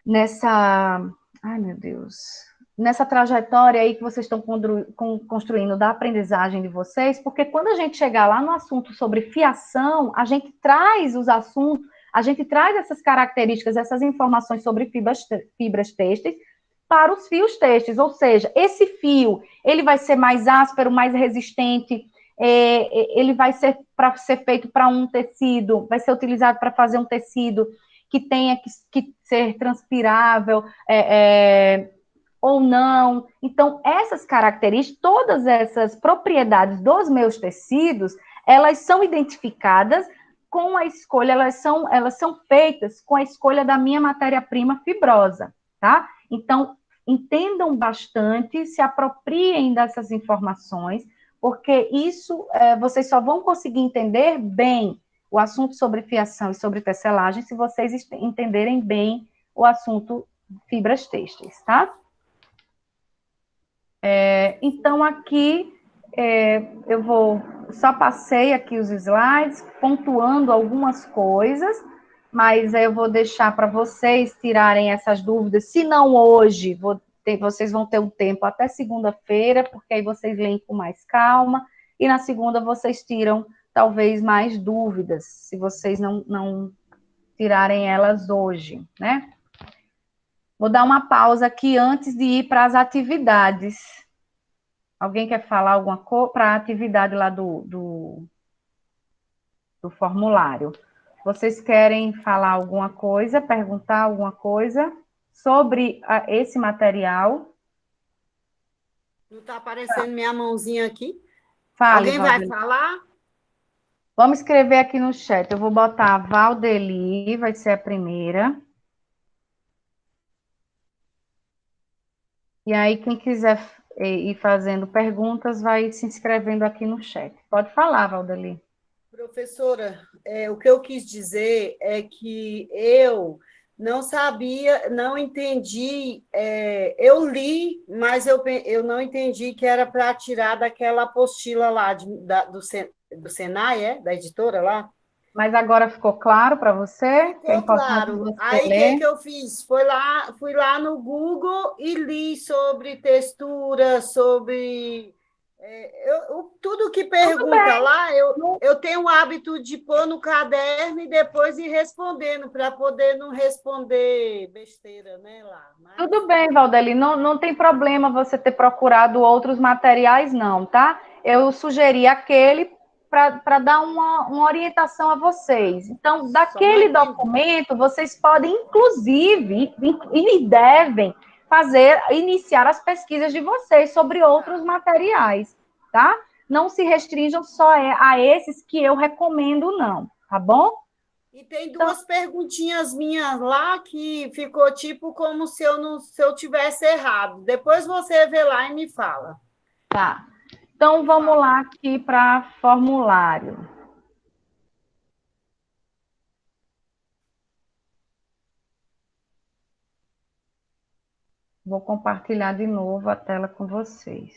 [SPEAKER 1] nessa, ai meu Deus, nessa trajetória aí que vocês estão construindo da aprendizagem de vocês, porque quando a gente chegar lá no assunto sobre fiação, a gente traz os assuntos, a gente traz essas características, essas informações sobre fibras têxteis para os fios têxteis, ou seja, esse fio, ele vai ser mais áspero, mais resistente, ele vai ser para ser feito para um tecido, vai ser utilizado para fazer um tecido que tenha que ser transpirável, ou não. Então, essas características, todas essas propriedades dos meus tecidos, elas são identificadas com a escolha, elas são feitas com a escolha da minha matéria-prima fibrosa, tá? Então, entendam bastante, se apropriem dessas informações, porque isso vocês só vão conseguir entender bem o assunto sobre fiação e sobre tecelagem se vocês entenderem bem o assunto fibras têxteis, tá? Então, aqui, eu só passei aqui os slides, pontuando algumas coisas, mas eu vou deixar para vocês tirarem essas dúvidas, se não hoje, vocês vão ter um tempo até segunda-feira, porque aí vocês leem com mais calma, e na segunda vocês tiram, talvez, mais dúvidas, se vocês não tirarem elas hoje, né? Vou dar uma pausa aqui antes de ir para as atividades. Alguém quer falar alguma coisa para a atividade lá do formulário? Vocês querem falar alguma coisa, perguntar alguma coisa sobre esse material?
[SPEAKER 2] Não está aparecendo minha mãozinha aqui?
[SPEAKER 1] Fale,
[SPEAKER 2] Alguém vai
[SPEAKER 1] Valdeli.
[SPEAKER 2] falar?
[SPEAKER 1] Vamos escrever aqui no chat. Eu vou botar Valdeli, vai ser a primeira. E aí, quem quiser ir fazendo perguntas, vai se inscrevendo aqui no chat. Pode falar, Valdeli.
[SPEAKER 2] Professora, o que eu quis dizer é que eu não sabia, não entendi, eu li, mas eu não entendi que era para tirar daquela apostila lá do Senai, da editora lá.
[SPEAKER 1] Mas agora ficou claro para você? Que é
[SPEAKER 2] Ficou
[SPEAKER 1] importante
[SPEAKER 2] claro.
[SPEAKER 1] você
[SPEAKER 2] Aí, o que
[SPEAKER 1] ler.
[SPEAKER 2] que eu fiz? Fui lá no Google e li sobre textura, sobre... tudo que
[SPEAKER 1] Tudo
[SPEAKER 2] pergunta
[SPEAKER 1] bem.
[SPEAKER 2] lá, eu tenho o hábito de pôr no caderno e depois ir respondendo, para poder não responder besteira, né, lá. Mas...
[SPEAKER 1] Tudo bem, Valdeli, não tem problema você ter procurado outros materiais, não, tá? Eu sugeri aquele para dar uma orientação a vocês. Então,
[SPEAKER 2] Só não
[SPEAKER 1] daquele
[SPEAKER 2] entendi.
[SPEAKER 1] documento, vocês podem, inclusive, e devem iniciar as pesquisas de vocês sobre outros materiais, tá? Não se restringam só a esses que eu recomendo, não, tá bom?
[SPEAKER 2] E tem
[SPEAKER 1] Então,
[SPEAKER 2] duas perguntinhas minhas lá que ficou tipo como se eu tivesse errado. Depois você vê lá e me fala.
[SPEAKER 1] tá. Então, vamos lá aqui para formulário. Vou compartilhar de novo a tela com vocês.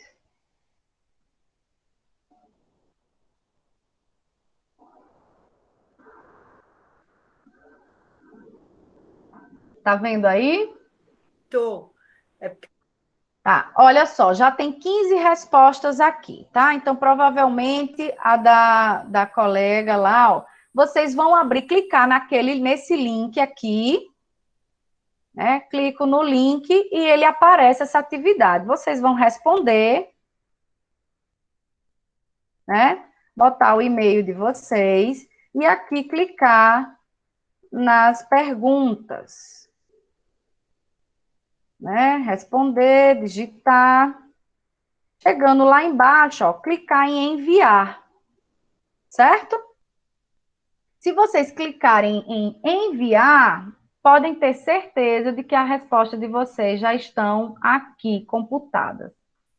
[SPEAKER 1] Tá vendo aí?
[SPEAKER 2] Tô.
[SPEAKER 1] Tá, olha só, já tem 15 respostas aqui, tá? Então, provavelmente, a da colega lá, ó, vocês vão abrir, clicar nesse link aqui, né? Clico no link e ele aparece essa atividade. Vocês vão responder, né? Botar o e-mail de vocês e aqui clicar nas perguntas, né? Responder, digitar. Chegando lá embaixo, ó, clicar em enviar, certo? Se vocês clicarem em enviar, podem ter certeza de que a resposta de vocês já estão aqui computadas,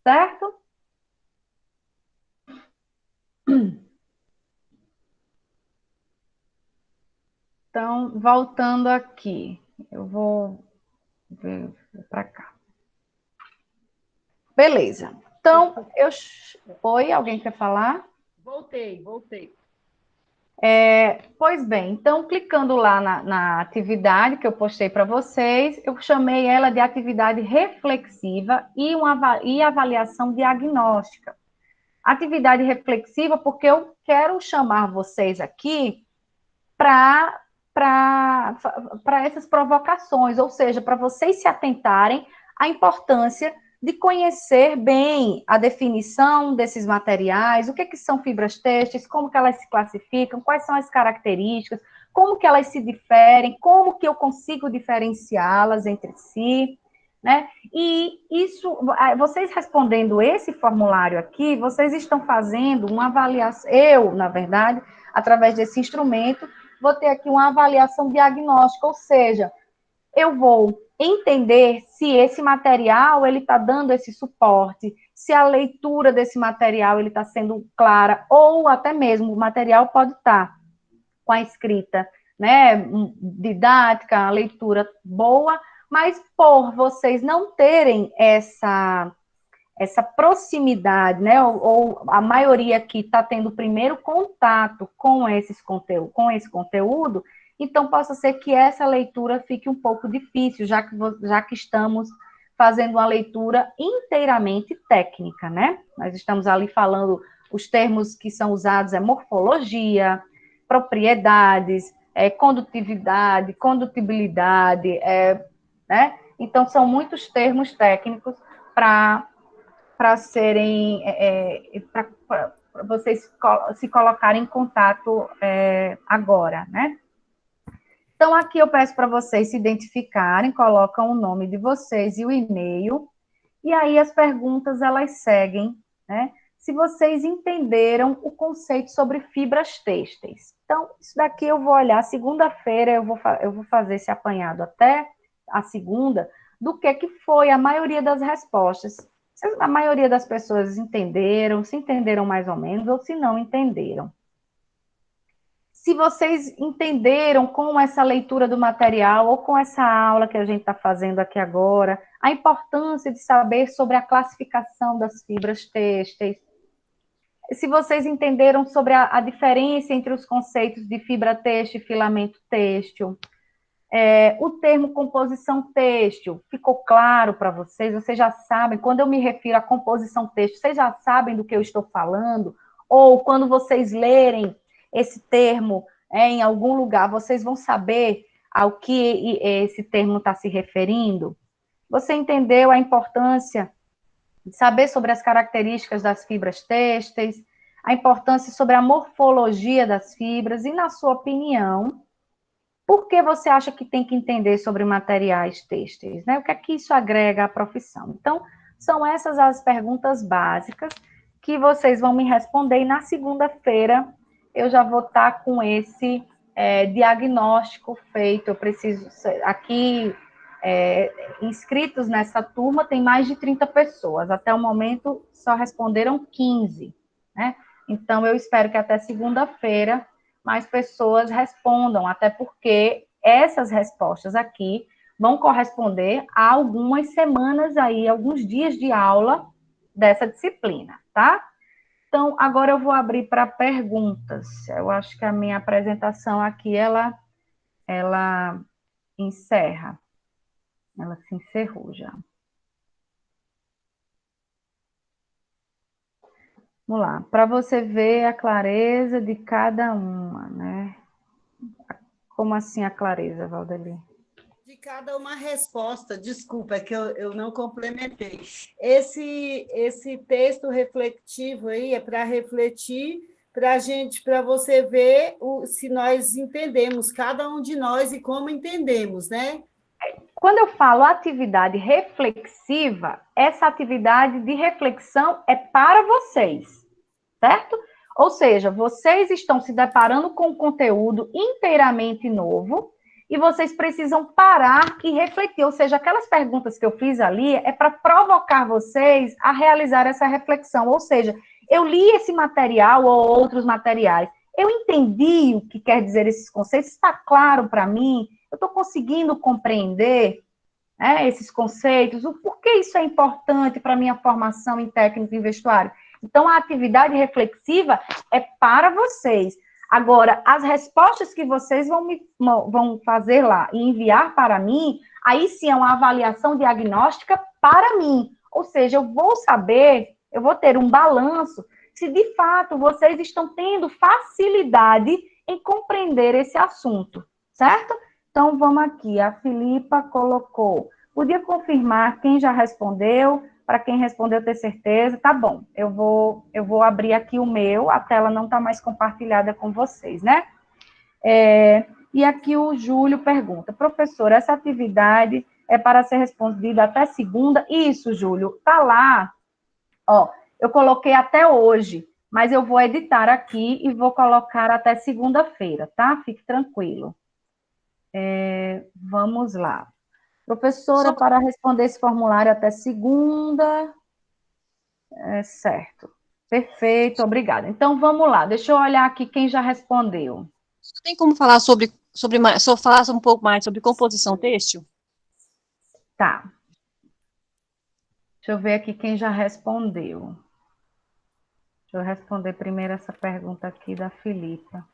[SPEAKER 1] certo? Então, voltando aqui, eu vou ver para cá. Beleza. Então, Oi, alguém quer falar?
[SPEAKER 2] Voltei.
[SPEAKER 1] Pois bem, então, clicando lá na atividade que eu postei para vocês, eu chamei ela de atividade reflexiva e avaliação diagnóstica. Atividade reflexiva, porque eu quero chamar vocês aqui para essas provocações, ou seja, para vocês se atentarem à importância de conhecer bem a definição desses materiais, o que são fibras têxteis, como que elas se classificam, quais são as características, como que elas se diferem, como que eu consigo diferenciá-las entre si, né? E isso, vocês respondendo esse formulário aqui, vocês estão fazendo uma avaliação, na verdade, através desse instrumento, vou ter aqui uma avaliação diagnóstica, ou seja, eu vou entender se esse material ele está dando esse suporte, se a leitura desse material ele está sendo clara, ou até mesmo o material pode estar com a escrita, né, didática, a leitura boa, mas por vocês não terem essa proximidade, né, ou a maioria aqui está tendo o primeiro contato com esse conteúdo, então possa ser que essa leitura fique um pouco difícil, já que estamos fazendo uma leitura inteiramente técnica, né? Nós estamos ali falando, os termos que são usados morfologia, propriedades, condutividade, condutibilidade, né? Então, são muitos termos técnicos para serem, para vocês se colocarem em contato agora, né? Então, aqui eu peço para vocês se identificarem, colocam o nome de vocês e o e-mail, e aí as perguntas, elas seguem, né? Se vocês entenderam o conceito sobre fibras têxteis. Então, isso daqui eu vou olhar, segunda-feira eu vou fazer esse apanhado até a segunda, do que foi a maioria das respostas. Se a maioria das pessoas entenderam, se entenderam mais ou menos, ou se não entenderam. Se vocês entenderam com essa leitura do material ou com essa aula que a gente está fazendo aqui agora, a importância de saber sobre a classificação das fibras têxteis, se vocês entenderam sobre a diferença entre os conceitos de fibra têxtil e filamento têxtil, o termo composição têxtil ficou claro para vocês? Vocês já sabem, quando eu me refiro à composição têxtil, vocês já sabem do que eu estou falando? Ou quando vocês lerem esse termo em algum lugar, vocês vão saber ao que esse termo está se referindo? Você entendeu a importância de saber sobre as características das fibras têxteis, a importância sobre a morfologia das fibras e, na sua opinião, por que você acha que tem que entender sobre materiais têxteis, né? O que é que isso agrega à profissão? Então, são essas as perguntas básicas que vocês vão me responder e na segunda-feira eu já vou estar com esse diagnóstico feito. Eu preciso, aqui, inscritos nessa turma, tem mais de 30 pessoas. Até o momento, só responderam 15, né? Então, eu espero que até segunda-feira mais pessoas respondam, até porque essas respostas aqui vão corresponder a algumas semanas aí, alguns dias de aula dessa disciplina, tá? Então, agora eu vou abrir para perguntas. Eu acho que a minha apresentação aqui, ela encerra. Ela se encerrou já. Vamos lá. Para você ver a clareza de cada uma, né? Como assim a clareza, Valdeli?
[SPEAKER 2] De cada uma resposta, desculpa, é que eu não complementei. Esse texto refletivo aí é para refletir para a gente, para você ver se nós entendemos, cada um de nós, e como entendemos, né?
[SPEAKER 1] Quando eu falo atividade reflexiva, essa atividade de reflexão é para vocês, certo? Ou seja, vocês estão se deparando com um conteúdo inteiramente novo e vocês precisam parar e refletir. Ou seja, aquelas perguntas que eu fiz ali é para provocar vocês a realizar essa reflexão. Ou seja, eu li esse material ou outros materiais, eu entendi o que quer dizer esses conceitos, está claro para mim, eu estou conseguindo compreender esses conceitos, o porquê isso é importante para a minha formação em técnico em vestuário. Então, a atividade reflexiva é para vocês. Agora, as respostas que vocês vão fazer lá e enviar para mim, aí sim é uma avaliação diagnóstica para mim. Ou seja, eu vou saber, eu vou ter um balanço se de fato vocês estão tendo facilidade em compreender esse assunto, certo? Então, vamos aqui. A Filipa colocou. Podia confirmar quem já respondeu? Para quem respondeu ter certeza, tá bom. Eu vou abrir aqui o meu, a tela não está mais compartilhada com vocês, né? E aqui o Júlio pergunta, professor, essa atividade é para ser respondida até segunda? Isso, Júlio, tá lá. Ó, eu coloquei até hoje, mas eu vou editar aqui e vou colocar até segunda-feira, tá? Fique tranquilo. Vamos lá. Professora, para responder esse formulário até segunda. Certo. Perfeito, obrigada. Então, vamos lá. Deixa eu olhar aqui quem já respondeu.
[SPEAKER 7] Tem como falar só falar um pouco mais sobre composição têxtil?
[SPEAKER 1] Tá. Deixa eu ver aqui quem já respondeu. Deixa eu responder primeiro essa pergunta aqui da Filipa.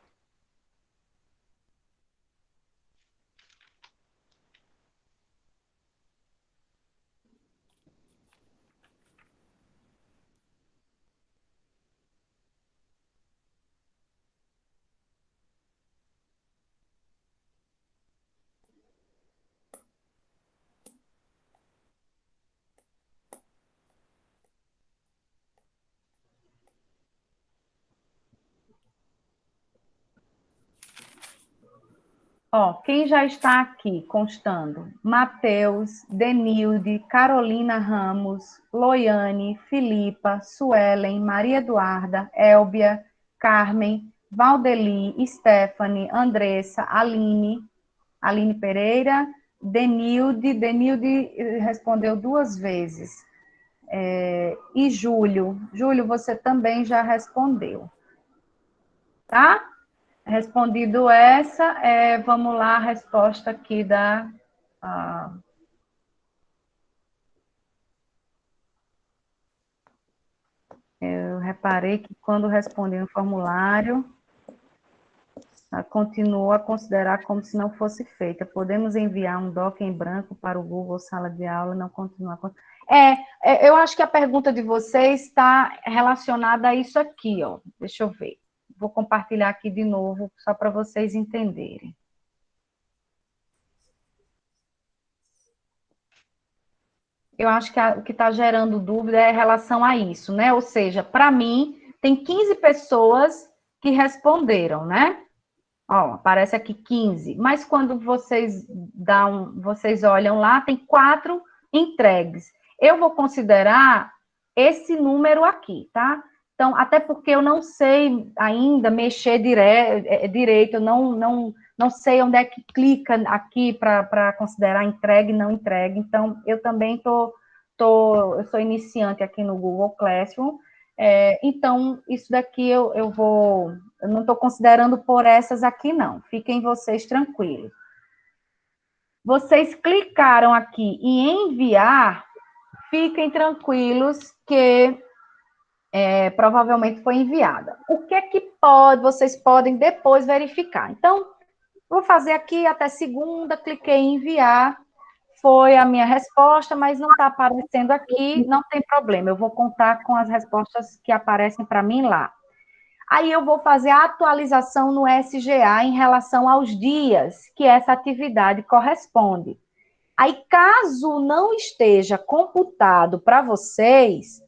[SPEAKER 1] Ó, quem já está aqui constando? Matheus, Denilde, Carolina Ramos, Loiane, Filipa, Suelen, Maria Eduarda, Elbia, Carmen, Valdeli, Stephanie, Andressa, Aline Pereira, Denilde respondeu 2 vezes. E Júlio, você também já respondeu, tá? Respondido essa, vamos lá, a resposta aqui da... eu reparei que quando respondi no formulário, continua a considerar como se não fosse feita. Podemos enviar um doc em branco para o Google Sala de Aula e não continuar... eu acho que a pergunta de vocês está relacionada a isso aqui, ó. Deixa eu ver. Vou compartilhar aqui de novo, só para vocês entenderem. Eu acho que o que está gerando dúvida é em relação a isso, né? Ou seja, para mim, tem 15 pessoas que responderam, né? Ó, aparece aqui 15. Mas quando vocês olham lá, tem 4 entregues. Eu vou considerar esse número aqui, tá? Então, até porque eu não sei ainda mexer direito, eu não sei onde é que clica aqui para considerar entregue e não entregue. Então, eu também eu sou iniciante aqui no Google Classroom. Então, isso daqui eu não estou considerando por essas aqui, não. Fiquem vocês tranquilos. Vocês clicaram aqui em enviar, fiquem tranquilos que provavelmente foi enviada. O que é que vocês podem depois verificar? Então, vou fazer aqui até segunda, cliquei em enviar, foi a minha resposta, mas não está aparecendo aqui, não tem problema, eu vou contar com as respostas que aparecem para mim lá. Aí eu vou fazer a atualização no SGA em relação aos dias que essa atividade corresponde. Aí, caso não esteja computado para vocês,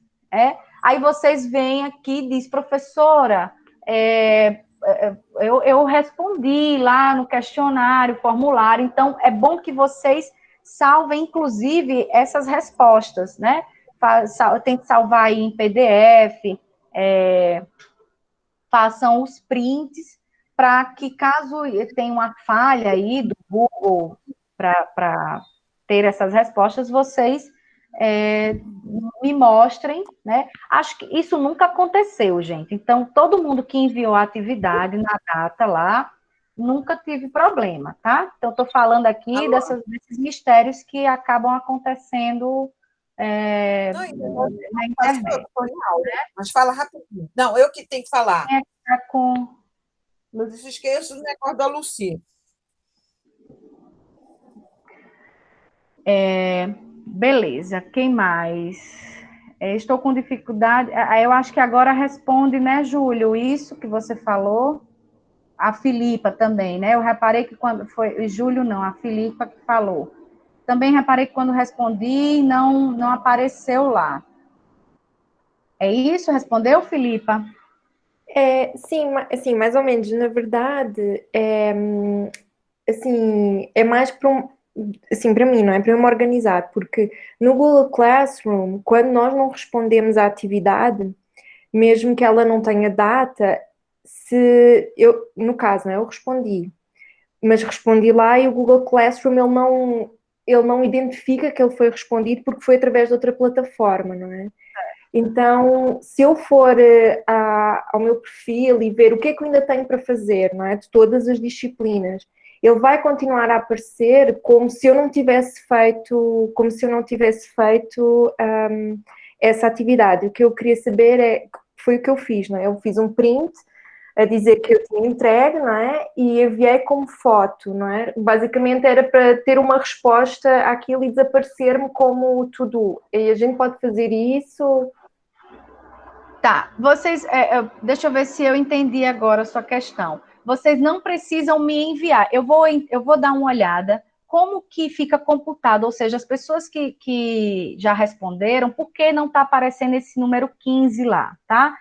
[SPEAKER 1] aí vocês vêm aqui e diz, professora, eu respondi lá no questionário, formulário, então é bom que vocês salvem, inclusive, essas respostas, né? Tem que salvar aí em PDF, façam os prints, para que caso tenha uma falha aí do Google para ter essas respostas, vocês me mostrem, né? Acho que isso nunca aconteceu, gente. Então, todo mundo que enviou a atividade na data lá, nunca tive problema, tá? Então, estou falando aqui desses mistérios que acabam acontecendo
[SPEAKER 4] Não,
[SPEAKER 1] na internet.
[SPEAKER 4] mas fala rapidinho. Não, eu que tenho que falar.
[SPEAKER 1] Não
[SPEAKER 4] se esqueça do negócio da Lucy.
[SPEAKER 1] Beleza, quem mais? Estou com dificuldade. Eu acho que agora responde, né, Júlio? Isso que você falou. A Filipa também, né? Eu reparei que quando foi. Júlio não, a Filipa que falou. Também reparei que quando respondi, não apareceu lá. É isso? Respondeu, Filipa?
[SPEAKER 3] Sim, assim, mais ou menos. Na verdade, assim, é mais para assim, para mim, não é para eu me organizar, porque no Google Classroom, quando nós não respondemos à atividade, mesmo que ela não tenha data, no caso, não é, eu respondi, mas respondi lá e o Google Classroom ele não identifica que ele foi respondido porque foi através de outra plataforma, não é? Então, se eu for ao meu perfil e ver o que é que eu ainda tenho para fazer, não é? De todas as disciplinas, ele vai continuar a aparecer como se eu não tivesse feito, essa atividade. O que eu queria saber foi o que eu fiz, não é? Eu fiz um print a dizer que eu tinha entregue, não é? E enviei como foto, não é? Basicamente era para ter uma resposta àquilo e desaparecer-me como to-do. E a gente pode fazer isso.
[SPEAKER 1] Tá, vocês, deixa eu ver se eu entendi agora a sua questão. Vocês não precisam me enviar, eu vou dar uma olhada como que fica computado, ou seja, as pessoas que já responderam, por que não está aparecendo esse número 15 lá, tá?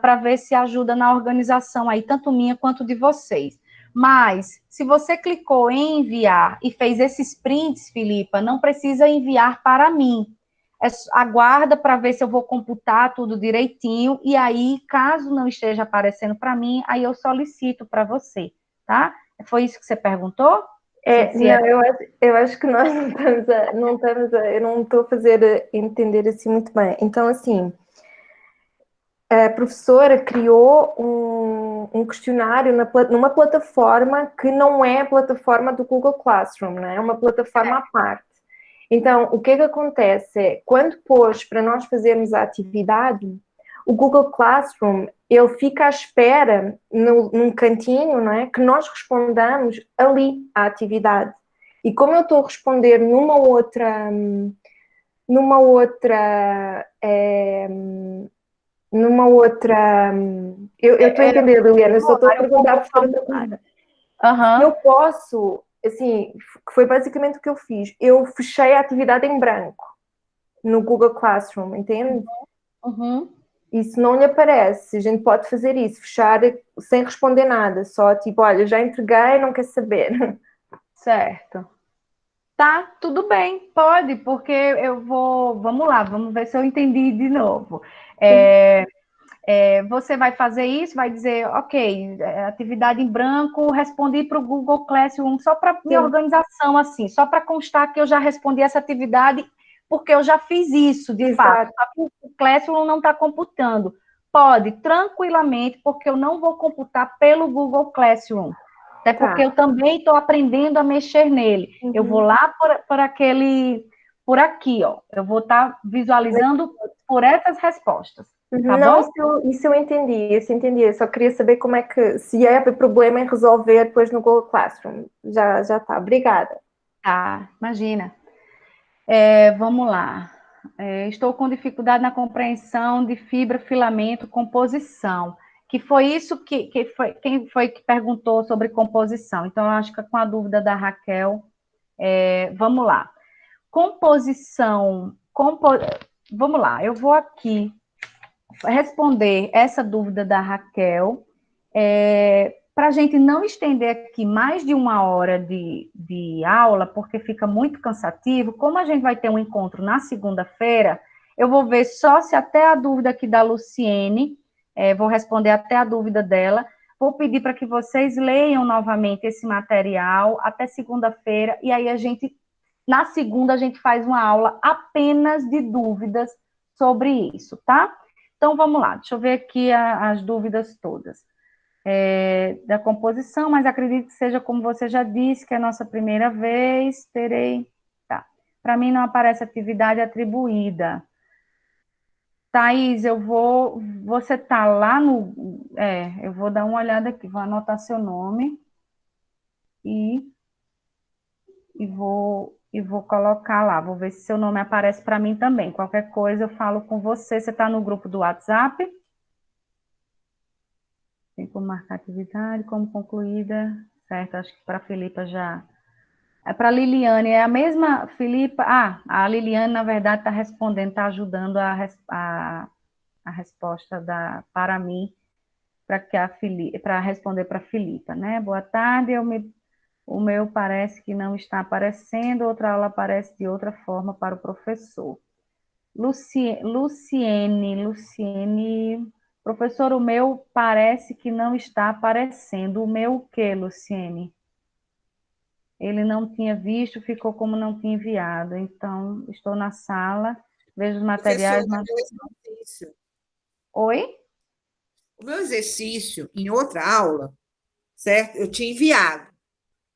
[SPEAKER 1] Para ver se ajuda na organização aí, tanto minha quanto de vocês. Mas, se você clicou em enviar e fez esses prints, Filipa, não precisa enviar para mim. Aguarda para ver se eu vou computar tudo direitinho, e aí, caso não esteja aparecendo para mim, aí eu solicito para você, tá? Foi isso que você perguntou?
[SPEAKER 3] Não, eu acho que nós eu não estou a fazer entender assim muito bem. Então, assim, a professora criou um questionário numa plataforma que não é a plataforma do Google Classroom, né? É uma plataforma à parte. Então, o que acontece é, quando pôs para nós fazermos a atividade, o Google Classroom, ele fica à espera num cantinho, não é? Que nós respondamos ali à atividade. E como eu estou a responder numa outra eu estou a entender, Liliana, eu só estou a perguntar à professora outra coisa. Eu posso, assim, que foi basicamente o que eu fiz. Eu fechei a atividade em branco no Google Classroom, entende? Isso não lhe aparece. A gente pode fazer isso, fechar sem responder nada, só tipo, olha, já entreguei, não quer saber.
[SPEAKER 1] Certo. Tá, tudo bem, pode, porque vamos lá, vamos ver se eu entendi de novo. Você vai fazer isso, vai dizer, ok, atividade em branco, respondi para o Google Classroom, só para minha organização, assim, só para constar que eu já respondi essa atividade, porque eu já fiz isso, de fato. O Classroom não está computando. Pode, tranquilamente, porque eu não vou computar pelo Google Classroom. Até porque eu também estou aprendendo a mexer nele. Eu vou lá por aqui, ó. Eu vou estar visualizando por essas respostas. Tá
[SPEAKER 3] não,
[SPEAKER 1] bom?
[SPEAKER 3] isso eu entendi, Eu só queria saber como é que, se é problema em resolver depois no Google Classroom. Já está, obrigada.
[SPEAKER 1] Tá, imagina. Vamos lá. Estou com dificuldade na compreensão de fibra, filamento, composição. Que foi isso quem foi que perguntou sobre composição. Então, eu acho que com a dúvida da Raquel, vamos lá. Vamos lá, eu vou aqui responder essa dúvida da Raquel, para a gente não estender aqui mais de 1 hora de aula, porque fica muito cansativo. Como a gente vai ter um encontro na segunda-feira, eu vou ver só se até a dúvida aqui da Luciene, vou responder até a dúvida dela, vou pedir para que vocês leiam novamente esse material até segunda-feira, e aí na segunda a gente faz uma aula apenas de dúvidas sobre isso, tá? Então, vamos lá, deixa eu ver aqui as dúvidas todas. Da composição, mas acredito que seja como você já disse, que é a nossa primeira vez, Tá. Para mim não aparece atividade atribuída. Thaís, você tá lá eu vou dar uma olhada aqui, vou anotar seu nome e vou colocar lá, vou ver se seu nome aparece para mim também. Qualquer coisa eu falo com você. Você está no grupo do WhatsApp? Tem como marcar atividade, como concluída, certo? Acho que para a Filipa já. Para a Liliane, é a mesma, Filipa. A Liliane, na verdade, está respondendo, está ajudando a resposta para mim, para responder para a Filipa, né? Boa tarde, o meu parece que não está aparecendo, outra aula aparece de outra forma para o professor. Luciene, professor, o meu parece que não está aparecendo. O meu o quê, Luciene? Ele não tinha visto, ficou como não tinha enviado. Então, estou na sala, vejo os materiais. Oi?
[SPEAKER 4] O meu exercício, em outra aula, certo? Eu tinha enviado.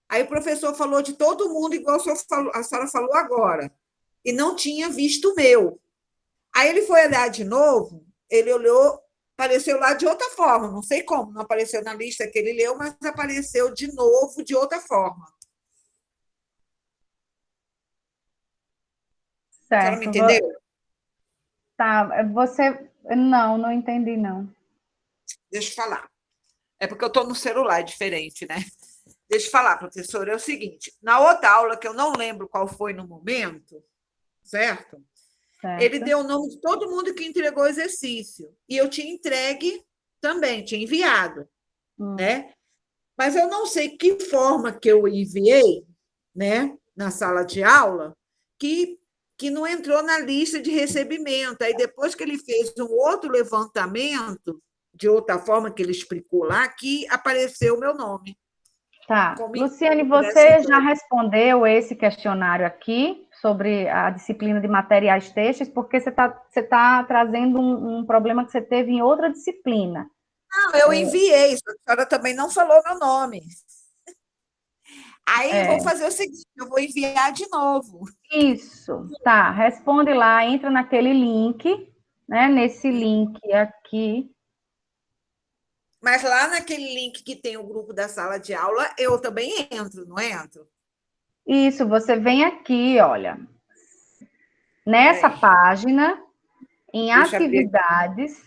[SPEAKER 4] Aí o professor falou de todo mundo, igual a senhora falou agora, e não tinha visto o meu. Aí ele foi olhar de novo, ele olhou, apareceu lá de outra forma, não sei como, não apareceu na lista que ele leu, mas apareceu de novo de outra forma.
[SPEAKER 1] Certo.
[SPEAKER 4] A senhora me entendeu?
[SPEAKER 1] Tá, não entendi, não.
[SPEAKER 4] Deixa eu falar. É porque eu estou no celular, é diferente, né? Deixa eu falar, professora, é o seguinte, na outra aula, que eu não lembro qual foi no momento, certo? Ele deu o nome de todo mundo que entregou o exercício. E eu tinha entregue também, tinha enviado. Né? Mas eu não sei que forma que eu enviei, né, na sala de aula, que não entrou na lista de recebimento. Aí, depois que ele fez um outro levantamento, de outra forma que ele explicou lá, que apareceu o meu nome.
[SPEAKER 1] Tá.
[SPEAKER 4] Como
[SPEAKER 1] Luciane,
[SPEAKER 4] dessa
[SPEAKER 1] você já respondeu esse questionário aqui sobre a disciplina de materiais têxteis, porque você tá trazendo um problema que você teve em outra disciplina.
[SPEAKER 4] Não, eu enviei, a senhora também não falou meu nome. Aí eu vou
[SPEAKER 1] É,
[SPEAKER 4] fazer o seguinte, eu vou enviar de novo.
[SPEAKER 1] isso, tá. Responde lá, entra naquele link, né? Nesse link aqui.
[SPEAKER 4] Mas lá naquele link que tem o grupo da sala de aula, eu também entro, não entro?
[SPEAKER 1] Isso, você vem aqui, olha, nessa
[SPEAKER 4] Peraí,
[SPEAKER 1] página, em
[SPEAKER 4] deixa eu abrir aqui.
[SPEAKER 1] atividades.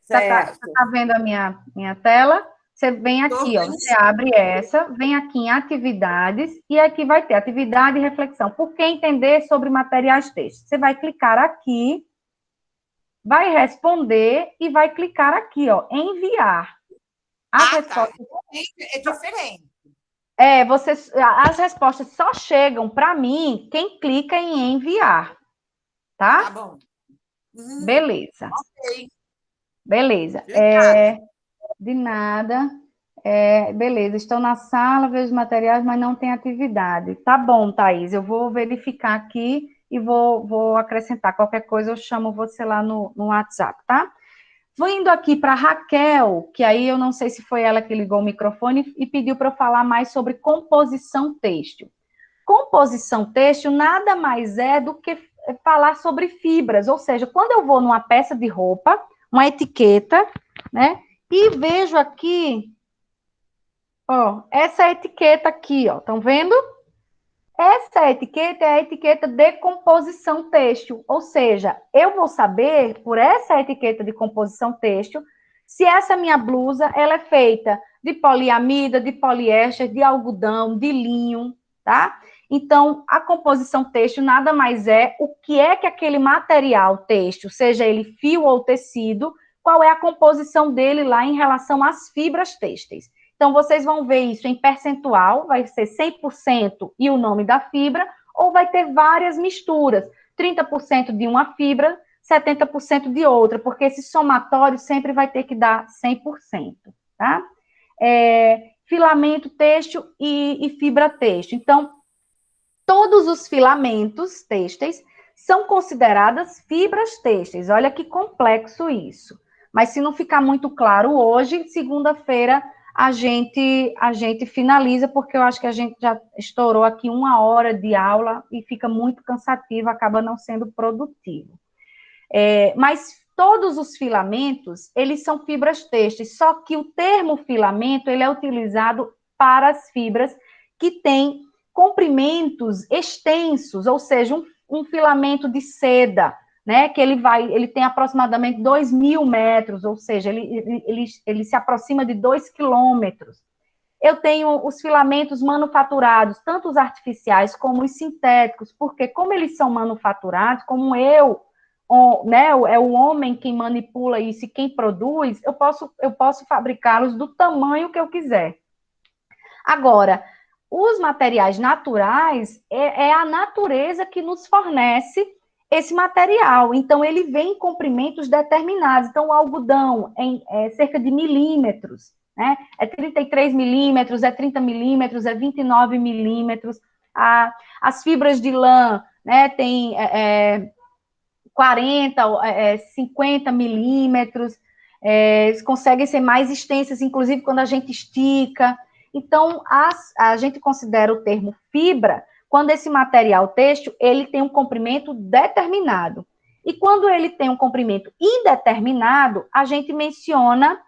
[SPEAKER 1] Você
[SPEAKER 4] Certo.
[SPEAKER 1] tá vendo a minha tela? Você vem
[SPEAKER 4] Estou
[SPEAKER 1] aqui, ó,
[SPEAKER 4] vendo.
[SPEAKER 1] você abre essa, vem aqui em atividades, e aqui vai ter atividade e reflexão. Por que entender sobre materiais textos? Você vai clicar aqui, vai responder e vai clicar aqui, ó, enviar. As
[SPEAKER 4] Ah, tá.
[SPEAKER 1] respostas,
[SPEAKER 4] É diferente.
[SPEAKER 1] as respostas só chegam para mim quem clica em enviar,
[SPEAKER 4] Tá
[SPEAKER 1] tá?
[SPEAKER 4] bom.
[SPEAKER 1] Beleza,
[SPEAKER 4] Ok.
[SPEAKER 1] beleza.
[SPEAKER 4] Obrigada.
[SPEAKER 1] De nada. Beleza, estou na sala, vejo os materiais, mas não tem atividade. Tá bom, Thaís, eu vou verificar aqui e vou acrescentar. Qualquer coisa eu chamo você lá no WhatsApp, tá? Vou indo aqui para Raquel, que aí eu não sei se foi ela que ligou o microfone e pediu para eu falar mais sobre composição têxtil. Composição têxtil nada mais é do que falar sobre fibras, ou seja, quando eu vou numa peça de roupa, uma etiqueta, né, e vejo aqui, ó, essa etiqueta aqui, ó, estão vendo? Essa etiqueta é a etiqueta de composição têxtil, ou seja, eu vou saber, por essa etiqueta de composição têxtil, se essa minha blusa, ela é feita de poliamida, de poliéster, de algodão, de linho, tá? Então, a composição têxtil nada mais é o que é que aquele material têxtil, seja ele fio ou tecido, qual é a composição dele lá em relação às fibras têxteis. Então, vocês vão ver isso em percentual, vai ser 100% e o nome da fibra, ou vai ter várias misturas, 30% de uma fibra, 70% de outra, porque esse somatório sempre vai ter que dar 100%, tá? Filamento têxtil e fibra têxtil. Então, todos os filamentos têxteis são consideradas fibras têxteis. Olha que complexo isso. Mas se não ficar muito claro hoje, segunda-feira a gente finaliza, porque eu acho que a gente já estourou aqui 1 hora de aula e fica muito cansativo, acaba não sendo produtivo. Mas todos os filamentos, eles são fibras têxteis, só que o termo filamento, ele é utilizado para as fibras que têm comprimentos extensos, ou seja, um filamento de seda, né, que ele tem aproximadamente 2.000 metros, ou seja, ele se aproxima de 2 quilômetros. Eu tenho os filamentos manufaturados, tanto os artificiais como os sintéticos, porque como eles são manufaturados, como né, é o homem quem manipula isso e quem produz, eu posso fabricá-los do tamanho que eu quiser. Agora, os materiais naturais, é a natureza que nos fornece esse material. Então, ele vem em comprimentos determinados. Então, o algodão é cerca de milímetros, né? É 33 milímetros, é 30 milímetros, é 29 milímetros. As fibras de lã, né, tem 40, 50 milímetros, conseguem ser mais extensas, inclusive quando a gente estica. Então, a gente considera o termo fibra quando esse material têxtil, ele tem um comprimento determinado. E quando ele tem um comprimento indeterminado, a gente menciona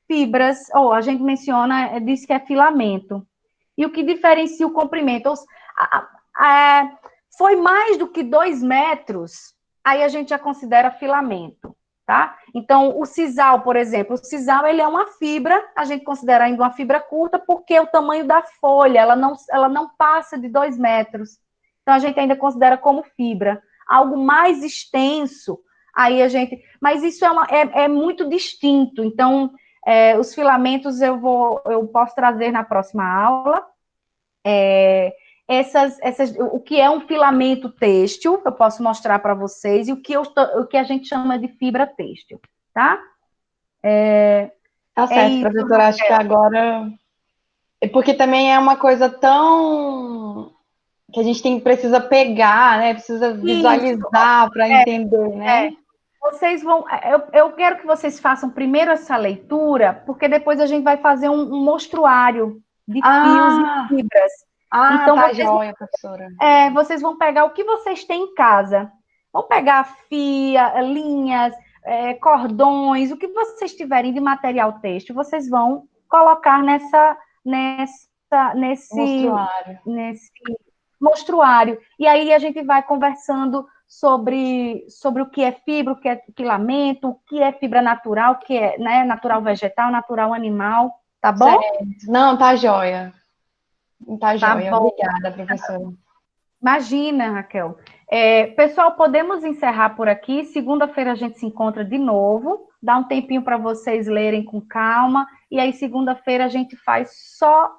[SPEAKER 1] fibras, ou a gente diz que é filamento. E o que diferencia o comprimento? Foi mais do que 2 metros, aí a gente já considera filamento, tá? Então, o sisal, por exemplo, o sisal, ele é uma fibra, a gente considera ainda uma fibra curta, porque o tamanho da folha, ela não passa de 2 metros. Então, a gente ainda considera como fibra. Algo mais extenso, aí a gente... Mas isso é muito distinto, então... Os filamentos eu posso trazer na próxima aula. O que é um filamento têxtil, eu posso mostrar para vocês, e o que a gente chama de fibra têxtil, tá?
[SPEAKER 8] Tá certo,
[SPEAKER 1] isso,
[SPEAKER 8] professora. Acho que agora. Porque também é uma coisa tão. Que a gente precisa pegar, né? Precisa visualizar para entender, né?
[SPEAKER 1] Vocês vão. Eu quero que vocês façam primeiro essa leitura, porque depois a gente vai fazer um mostruário de fios e fibras. Então,
[SPEAKER 8] Tá joia, professora.
[SPEAKER 1] vocês vão pegar o que vocês têm em casa. Vão pegar linhas, cordões, o que vocês tiverem de material têxtil, vocês vão colocar nesse mostruário. E aí a gente vai conversando sobre o que é fibra, o que é filamento, o que é fibra natural, o que é, né, natural vegetal, natural animal, tá bom?
[SPEAKER 8] Certo. Não, tá joia. Tá joia.
[SPEAKER 1] bom.
[SPEAKER 8] Obrigada, professora.
[SPEAKER 1] Imagina, Raquel. Pessoal, podemos encerrar por aqui. Segunda-feira a gente se encontra de novo. Dá um tempinho para vocês lerem com calma. E aí, segunda-feira, a gente faz só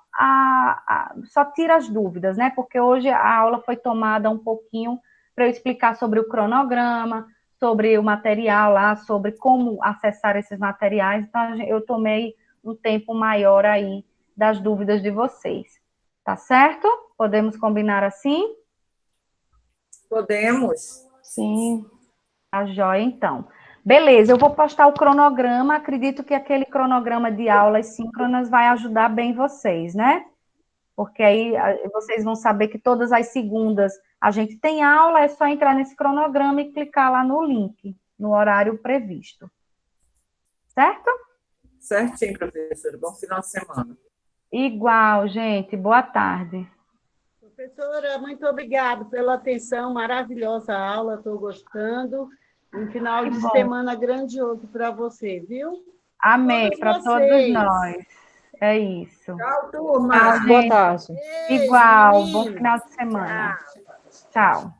[SPEAKER 1] tira as dúvidas, né? Porque hoje a aula foi tomada um pouquinho para eu explicar sobre o cronograma, sobre o material lá, sobre como acessar esses materiais. Então, eu tomei um tempo maior aí das dúvidas de vocês. Tá certo? Podemos combinar assim?
[SPEAKER 4] Podemos.
[SPEAKER 8] Sim.
[SPEAKER 1] Tá joia, então. Beleza, eu vou postar o cronograma. Acredito que aquele cronograma de aulas síncronas vai ajudar bem vocês, né? Porque aí vocês vão saber que todas as segundas a gente tem aula, é só entrar nesse cronograma e clicar lá no link, no horário previsto. Certo?
[SPEAKER 4] Certinho, professora. Bom final de semana.
[SPEAKER 1] Igual, gente. Boa tarde.
[SPEAKER 2] Professora, muito obrigada pela atenção, maravilhosa aula, estou gostando. Um final de semana grandioso para você, viu?
[SPEAKER 1] Amém, para todos nós. É isso.
[SPEAKER 4] Tchau, turma.
[SPEAKER 1] Tchau,
[SPEAKER 6] Boa
[SPEAKER 1] gente.
[SPEAKER 6] tarde.
[SPEAKER 2] Beijo,
[SPEAKER 1] Igual. Bom
[SPEAKER 2] meninos.
[SPEAKER 1] final de semana.
[SPEAKER 2] Tchau.
[SPEAKER 1] Tchau.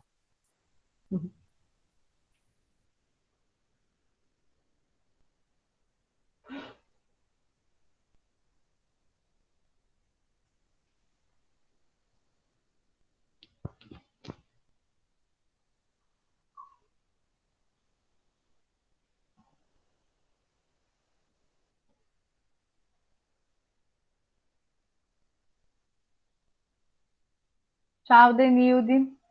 [SPEAKER 1] Tchau, Denilde.